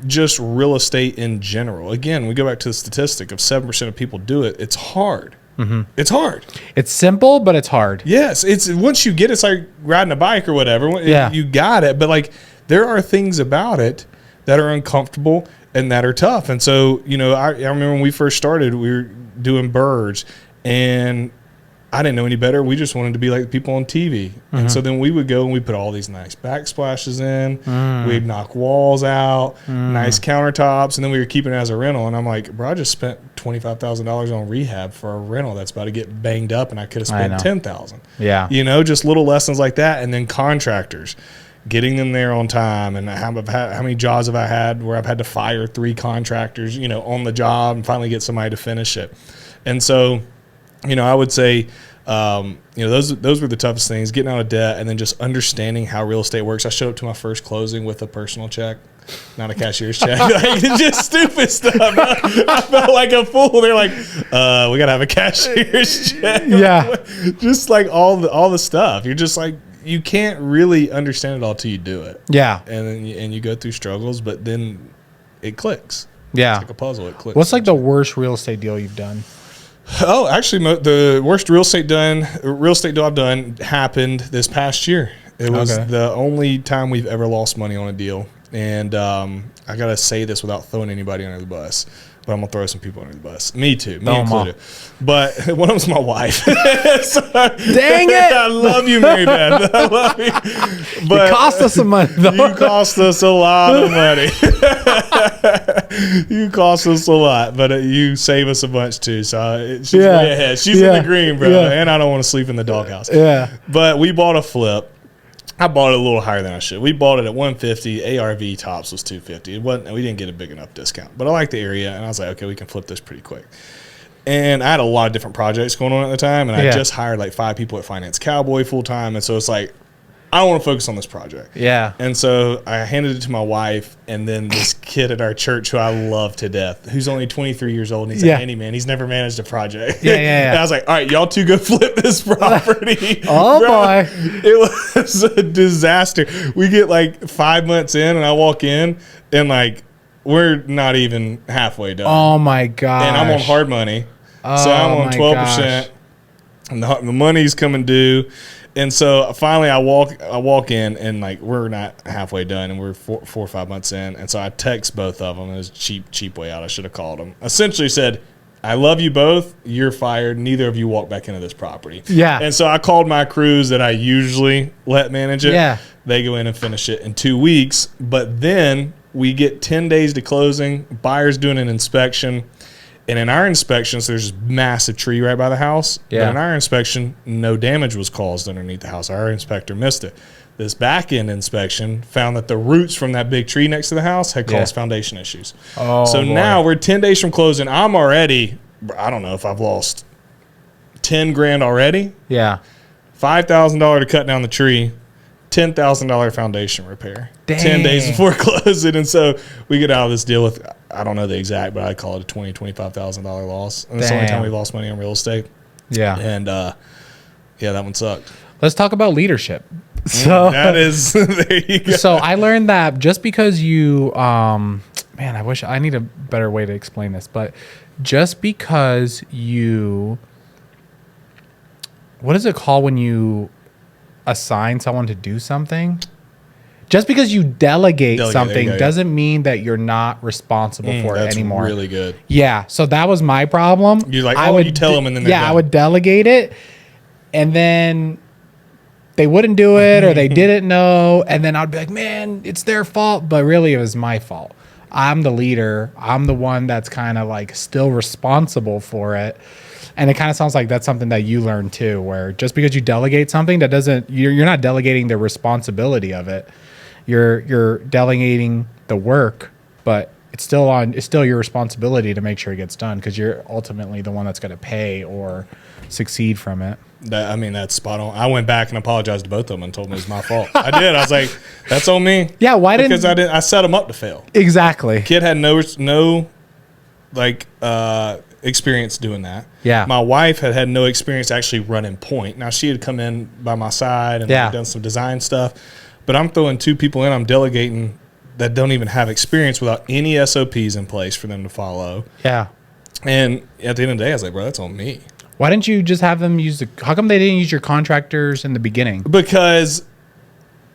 just real estate in general. Again, we go back to the statistic of 7% of people do it. It's hard. Mm-hmm. It's hard. It's simple, but it's hard. Yes. It's once you get it, it's like riding a bike or whatever. You got it. But like, there are things about it that are uncomfortable. and that are tough. And so, I remember when we first started, we were doing BRRRs, and I didn't know any better. We just wanted to be like the people on TV. And so then we would go and we put all these nice backsplashes in. We'd knock walls out, nice countertops, and then we were keeping it as a rental. And I'm like, bro, I just spent $25,000 on rehab for a rental that's about to get banged up, and I could have spent $10,000. Yeah. Just little lessons like that. And then contractors, getting them there on time. And how many jobs have I had where I've had to fire 3 contractors, on the job and finally get somebody to finish it. And so, I would say, those were the toughest things, getting out of debt and then just understanding how real estate works. I showed up to my first closing with a personal check, not a cashier's check. Like, just stupid stuff. I felt like a fool. They're like, we got to have a cashier's check. Yeah. Just like all the stuff. You're just like, you can't really understand it all till you do it. Yeah. And then you go through struggles, but then it clicks. Yeah. It's like a puzzle. It clicks. What's like the worst real estate deal you've done? Oh, actually, the worst real estate deal I've done happened this past year. It was the only time we've ever lost money on a deal. And I got to say this without throwing anybody under the bus, but I'm going to throw some people under the bus. Me too, me included. But one of them's my wife. Dang it! I love you, Mary Beth. I love you. But it cost us some money, though. You cost us a lot of money. You cost us a lot, but you save us a bunch too. So she's way ahead. She's in the green, bro. And I don't want to sleep in the doghouse. Yeah. But we bought a flip. I bought it a little higher than I should. We bought it at 150. ARV tops was 250. It wasn't. We didn't get a big enough discount, but I like the area, and I was like, okay, we can flip this pretty quick. And I had a lot of different projects going on at the time, and I just hired like 5 people at Finance Cowboy full time, and so it's like, I want to focus on this project. Yeah. And so I handed it to my wife, and then this kid at our church who I love to death, who's only 23 years old, and he's a handyman. He's never managed a project. Yeah. And I was like, all right, y'all two go flip this property. Oh, boy. It was a disaster. We get like 5 months in, and I walk in, and like, we're not even halfway done. Oh, my gosh. And I'm on hard money. So I'm on 12%. And the money's coming due. And so finally I walk in, and like, we're not halfway done, and we're 4 or 5 months in. And so I text both of them. It was a cheap way out. I should have called them. Essentially said, I love you both. You're fired. Neither of you walk back into this property. Yeah. And so I called my crews that I usually let manage it. Yeah. They go in and finish it in 2 weeks. But then we get 10 days to closing. Buyer's doing an inspection. And in our inspections, there's this massive tree right by the house. Yeah. But in our inspection, no damage was caused underneath the house. Our inspector missed it. This back-end inspection found that the roots from that big tree next to the house had caused foundation issues. Oh, so boy. now we're 10 days from closing. I'm already, I don't know if I've lost 10 grand already. Yeah. $5,000 to cut down the tree. $10,000 foundation repair. Dang. 10 days before closing. And so we get out of this deal with, I don't know the exact, but I call it a $25,000 loss. And it's the only time we've lost money on real estate. Yeah. And that one sucked. Let's talk about leadership. So That is, there you go. So I learned that just because you, man, I wish I need a better way to explain this, but just because you, what is it called when you assign someone to do something? Just because you delegate something doesn't mean that you're not responsible for it anymore. That's really good. Yeah. So that was my problem. You're like, you tell them, and then I would delegate it, and then they wouldn't do it, or they didn't know, and then I'd be like, man, it's their fault, but really it was my fault. I'm the leader. I'm the one that's kind of like still responsible for it. And it kind of sounds like that's something that you learned too, where just because you delegate something, that doesn't, you're not delegating the responsibility of it. You're delegating the work, but it's still your responsibility to make sure it gets done, because you're ultimately the one that's going to pay or succeed from it. That's spot on. I went back and apologized to both of them and told them it was my fault. I did. I was like, that's on me. Yeah, because I set them up to fail. Exactly. Kid had no experience doing that. Yeah. My wife had no experience actually running point. Now, she had come in by my side and done some design stuff, but I'm throwing 2 people in. I'm delegating that don't even have experience without any SOPs in place for them to follow. Yeah. And at the end of the day, I was like, bro, that's on me. Why didn't you just have them use how come they didn't use your contractors in the beginning? Because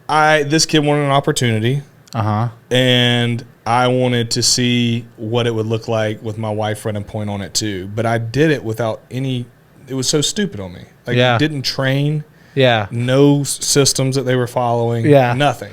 this kid wanted an opportunity. And I wanted to see what it would look like with my wife running point on it too. But I did it without any, it was so stupid on me. Like, didn't train. Yeah. No systems that they were following. Yeah. Nothing.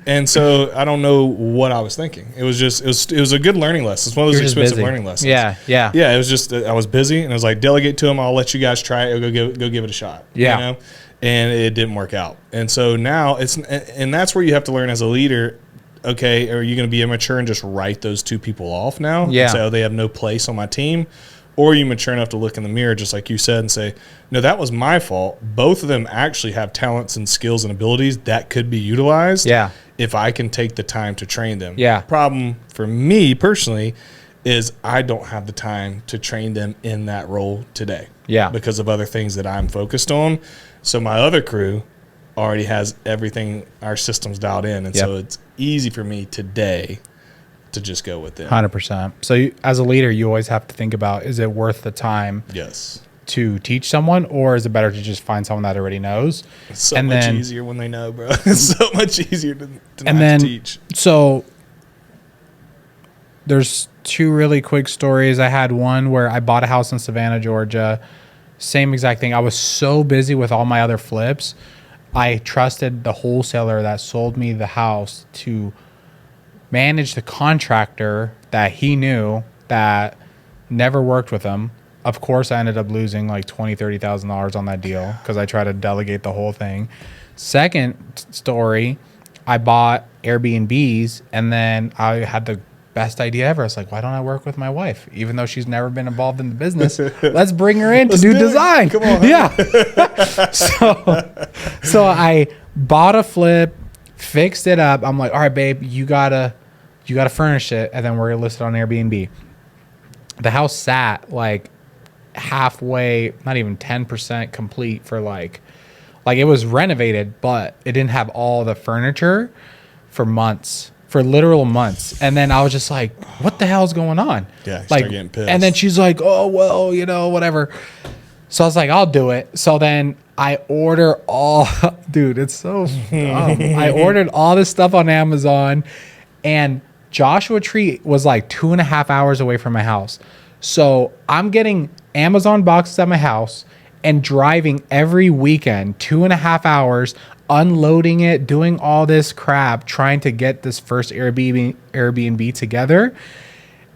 And so I don't know what I was thinking. It was just, it was a good learning lesson. It's one of those expensive learning lessons. Yeah. Yeah. Yeah. It was just, I was busy and I was like, delegate to them. I'll let you guys try it. Go give it a shot. Yeah. You know? And it didn't work out. And so now and that's where you have to learn as a leader. Okay. Are you going to be immature and just write those two people off now? Yeah. So they have no place on my team. Or are you mature enough to look in the mirror, just like you said, and say, no, that was my fault. Both of them actually have talents and skills and abilities that could be utilized if I can take the time to train them. Yeah. Problem for me personally is I don't have the time to train them in that role today. Yeah. Because of other things that I'm focused on. So my other crew already has everything, our systems dialed in. And so it's easy for me today to just go with it. 100%. So as a leader, you always have to think about, is it worth the time to teach someone, or is it better to just find someone that already knows? It's so much easier when they know, bro. It's so much easier to not teach. So there's two really quick stories. I had one where I bought a house in Savannah, Georgia. Same exact thing. I was so busy with all my other flips. I trusted the wholesaler that sold me the house to manage the contractor that he knew that never worked with him. Of course, I ended up losing like $20,000, $30,000 on that deal because I tried to delegate the whole thing. Second story, I bought Airbnbs, and then I had the best idea ever. I was like, why don't I work with my wife? Even though she's never been involved in the business, let's bring her in to do design. Come on. Yeah. So I bought a flip, fixed it up. I'm like, all right, babe, you gotta furnish it, and then we're gonna list it on Airbnb. The house sat like halfway, not even 10% complete for like it was renovated, but it didn't have all the furniture for months, for literal months. And then I was just like, what the hell's going on? Yeah, like, start getting pissed. And then she's like, oh, well, whatever. So I was like, I'll do it. So then I order all, dude, it's so dumb. I ordered all this stuff on Amazon, and Joshua Tree was like 2.5 hours away from my house. So I'm getting Amazon boxes at my house and driving every weekend 2.5 hours, unloading it, doing all this crap, trying to get this first Airbnb together.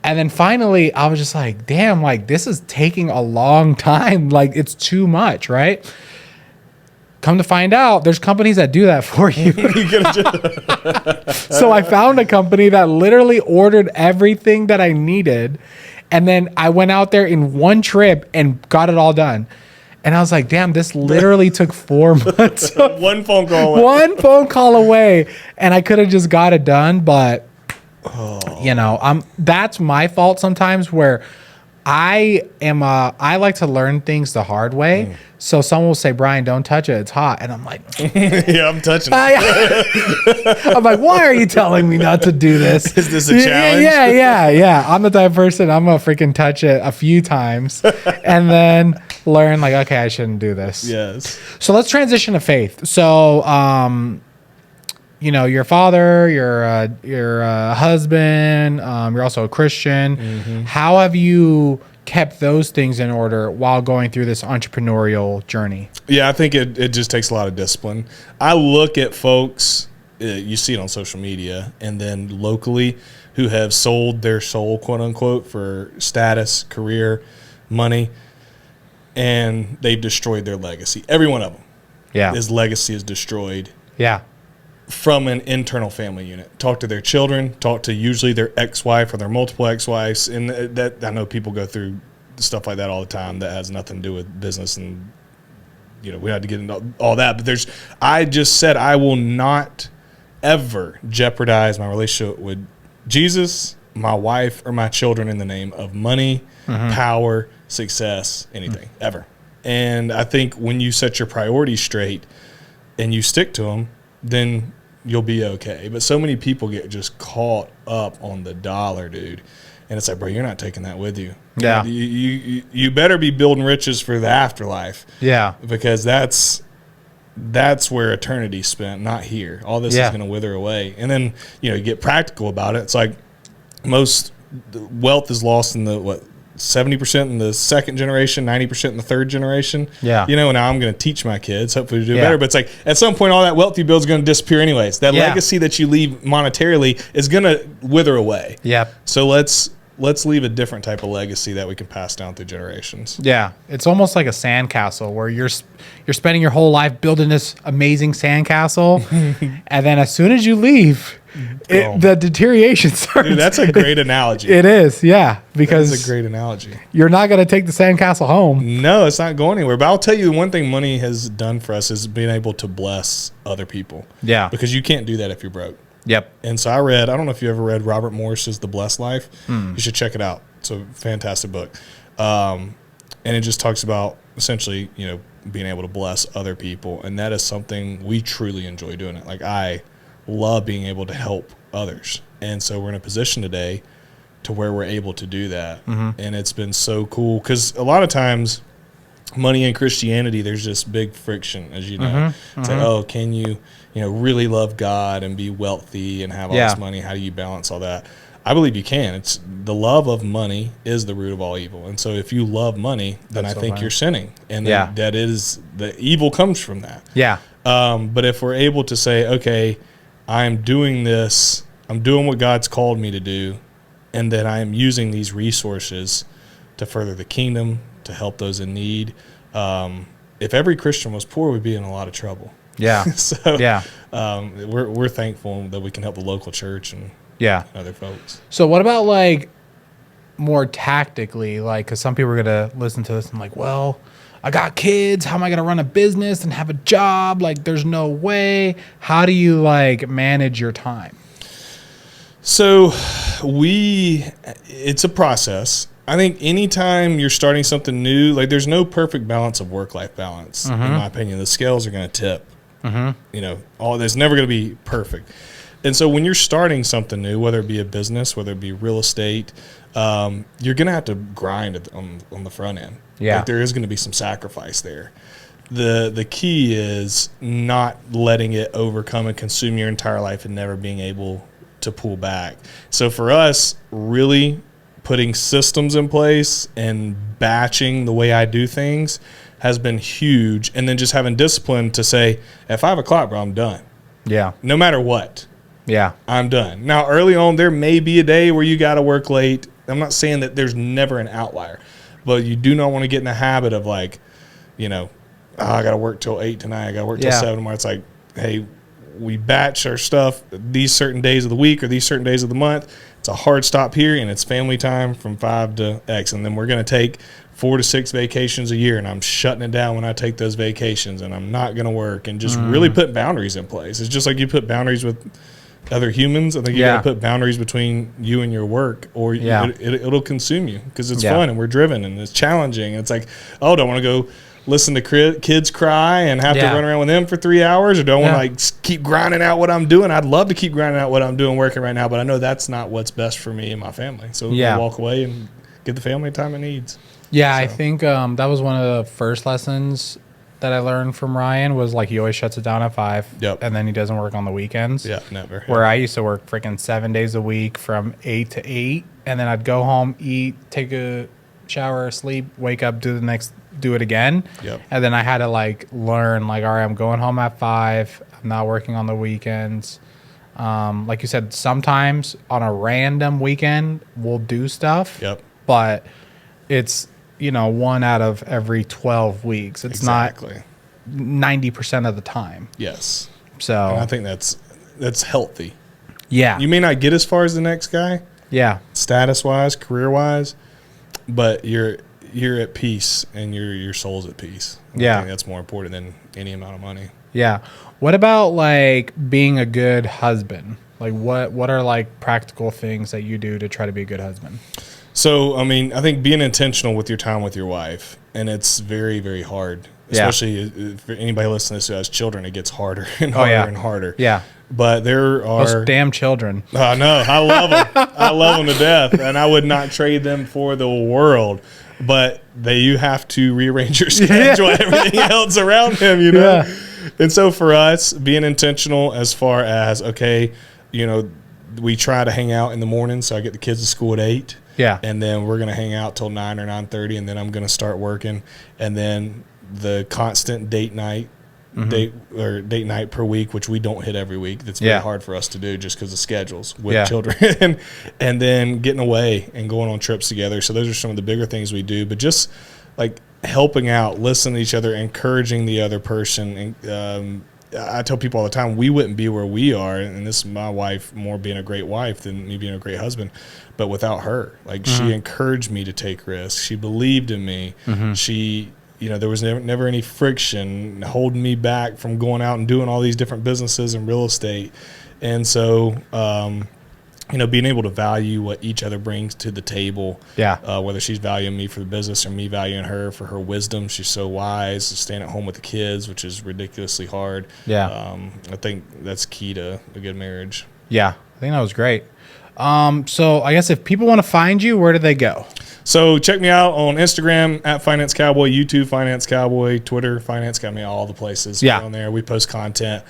And then finally I was just like, damn, like this is taking a long time. Like it's too much, right? Come to find out, there's companies that do that for you. So I found a company that literally ordered everything that I needed. And then I went out there in one trip and got it all done. And I was like, damn, this literally took 4 months. One phone call away. One phone call away. And I could have just got it done. But, that's my fault sometimes, where I like to learn things the hard way. So someone will say, Brian, don't touch it. It's hot. And I'm like, yeah, I'm touching it. I'm like, why are you telling me not to do this? Is this a challenge? Yeah. I'm the type of person, I'm going to freaking touch it a few times and then learn like, okay, I shouldn't do this. Yes. So let's transition to faith. So, your father, your husband, you're also a Christian. Mm-hmm. How have you kept those things in order while going through this entrepreneurial journey? Yeah, I think it just takes a lot of discipline. I look at folks, you see it on social media, and then locally, who have sold their soul, quote unquote, for status, career, money, and they've destroyed their legacy. Every one of them. Yeah. His legacy is destroyed. Yeah. From an internal family unit. Talk to their children, talk to usually their ex-wife or their multiple ex-wives. And that, I know people go through stuff like that all the time that has nothing to do with business, and we had to get into all that. But I just said I will not ever jeopardize my relationship with Jesus, my wife, or my children in the name of money, power, success, anything, ever. And I think when you set your priorities straight and you stick to them, then you'll be okay. But so many people get just caught up on the dollar, dude. And it's like, bro, you're not taking that with you. Yeah. You better be building riches for the afterlife. Yeah. Because that's that's where eternity spent, not here. All this is going to wither away. And then, you get practical about it. It's like most wealth is lost in the, 70% in the second generation, 90% in the third generation. Yeah. And now I'm going to teach my kids, hopefully to do better. But it's like at some point, all that wealth you build is going to disappear anyways. That legacy that you leave monetarily is going to wither away. Yep. So let's leave a different type of legacy that we can pass down through generations. Yeah. It's almost like a sandcastle where you're spending your whole life building this amazing sandcastle. And then as soon as you leave, the deterioration starts. Dude, that's a great analogy. It is, yeah. Because it's a great analogy. You're not going to take the sandcastle home. No, it's not going anywhere. But I'll tell you, one thing money has done for us is being able to bless other people. Yeah. Because you can't do that if you're broke. Yep. And so I don't know if you ever read Robert Morris's The Blessed Life. You should check it out. It's a fantastic book. And it just talks about essentially, being able to bless other people. And that is something we truly enjoy doing it. Like I love being able to help others. And so we're in a position today to where we're able to do that. And it's been so cool because a lot of times money and Christianity, there's just big friction, as you know. It's like, oh, can you, really love God and be wealthy and have all this money? How do you balance all that? I believe you can. It's the love of money is the root of all evil. And so if you love money, then I think you're sinning. And that is the evil comes from that. Yeah. But if we're able to say, okay, I'm doing this, I'm doing what God's called me to do, and then I am using these resources to further the kingdom, to help those in need. If every Christian was poor, we'd be in a lot of trouble. Yeah. We're thankful that we can help the local church and other folks. So what about like more tactically, like, because some people are going to listen to this and like, well, I got kids. How am I going to run a business and have a job? Like, there's no way. How do you like manage your time? So it's a process. I think anytime you're starting something new, like there's no perfect balance of work-life balance, in my opinion. The scales are going to tip. There's never going to be perfect. And so when you're starting something new, whether it be a business, whether it be real estate, you're going to have to grind on the front end. Yeah. Like there is going to be some sacrifice there. The key is not letting it overcome and consume your entire life and never being able to pull back. So for us, really putting systems in place and batching the way I do things has been huge. And then just having discipline to say, at 5 o'clock, bro, I'm done. Yeah. No matter what. Yeah. I'm done. Now, early on, there may be a day where you got to work late. I'm not saying that there's never an outlier, but you do not want to get in the habit of like, I got to work till 8 tonight. I got to work till 7 tomorrow. It's like, hey, we batch our stuff these certain days of the week or these certain days of the month. It's a hard stop here, and it's family time from 5 to X. And then we're going to take 4 to 6 vacations a year, and I'm shutting it down when I take those vacations, and I'm not going to work, and just really put boundaries in place. It's just like you put boundaries with other humans. I think you got to put boundaries between you and your work, or it'll consume you because it's fun and we're driven and it's challenging. And it's like, oh, do I want to go listen to kids cry and have to run around with them for 3 hours, or do I want to like keep grinding out what I'm doing? I'd love to keep grinding out what I'm doing working right now, but I know that's not what's best for me and my family. So we'll walk away and give the family the time it needs. Yeah, I think that was one of the first lessons that I learned from Ryan was like he always shuts it down at 5 and then he doesn't work on the weekends. Yeah, never. Where I used to work freaking 7 days a week from 8 to 8, and then I'd go home, eat, take a shower, sleep, wake up, do it again. And then I had to like learn like, all right, I'm going home at 5. I'm not working on the weekends. Like you said, sometimes on a random weekend we'll do stuff. But it's 1 out of every 12 weeks. It's not 90% of the time. Yes. So and I think that's healthy. Yeah. You may not get as far as the next guy. Yeah. Status wise, career wise, but you're at peace and your soul's at peace. I think that's more important than any amount of money. Yeah. What about like being a good husband? Like what are like practical things that you do to try to be a good husband? So, I mean, I think being intentional with your time with your wife, and it's very, very hard, especially for anybody listening to this who has children, it gets harder and harder and harder. Yeah. But there are... Those damn children. I know. I love them. I love them to death, and I would not trade them for the world. But you have to rearrange your schedule and everything else around him, And so for us, being intentional as far as, okay, we try to hang out in the morning, so I get the kids to school at 8. Yeah. And then we're going to hang out till 9 or 9:30, and then I'm going to start working. And then the constant date night per week, which we don't hit every week. That's very hard for us to do just because of schedules with children. And then getting away and going on trips together. So those are some of the bigger things we do. But just like helping out, listening to each other, encouraging the other person. And I tell people all the time, we wouldn't be where we are, and this is my wife more being a great wife than me being a great husband, but without her. Like, she encouraged me to take risks. She believed in me. She, there was never any friction holding me back from going out and doing all these different businesses and real estate. And so, being able to value what each other brings to the table, whether she's valuing me for the business or me valuing her for her wisdom. She's so wise, staying at home with the kids, which is ridiculously hard. I think that's key to a good marriage. I think that was great. So I guess if people want to find you, where do they go? So check me out on Instagram at Finance Cowboy, YouTube Finance Cowboy, Twitter Finance Cowboy, all the places. On there, we post content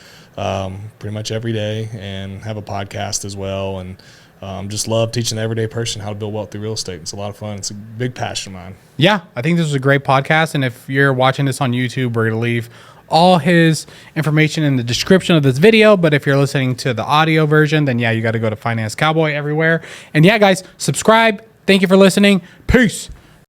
pretty much every day, and have a podcast as well. And just love teaching the everyday person how to build wealth through real estate. It's a lot of fun. It's a big passion of mine. I think this was a great podcast. And if you're watching this on YouTube, we're going to leave all his information in the description of this video. But if you're listening to the audio version, then you got to go to Finance Cowboy everywhere. And guys, subscribe. Thank you for listening. Peace.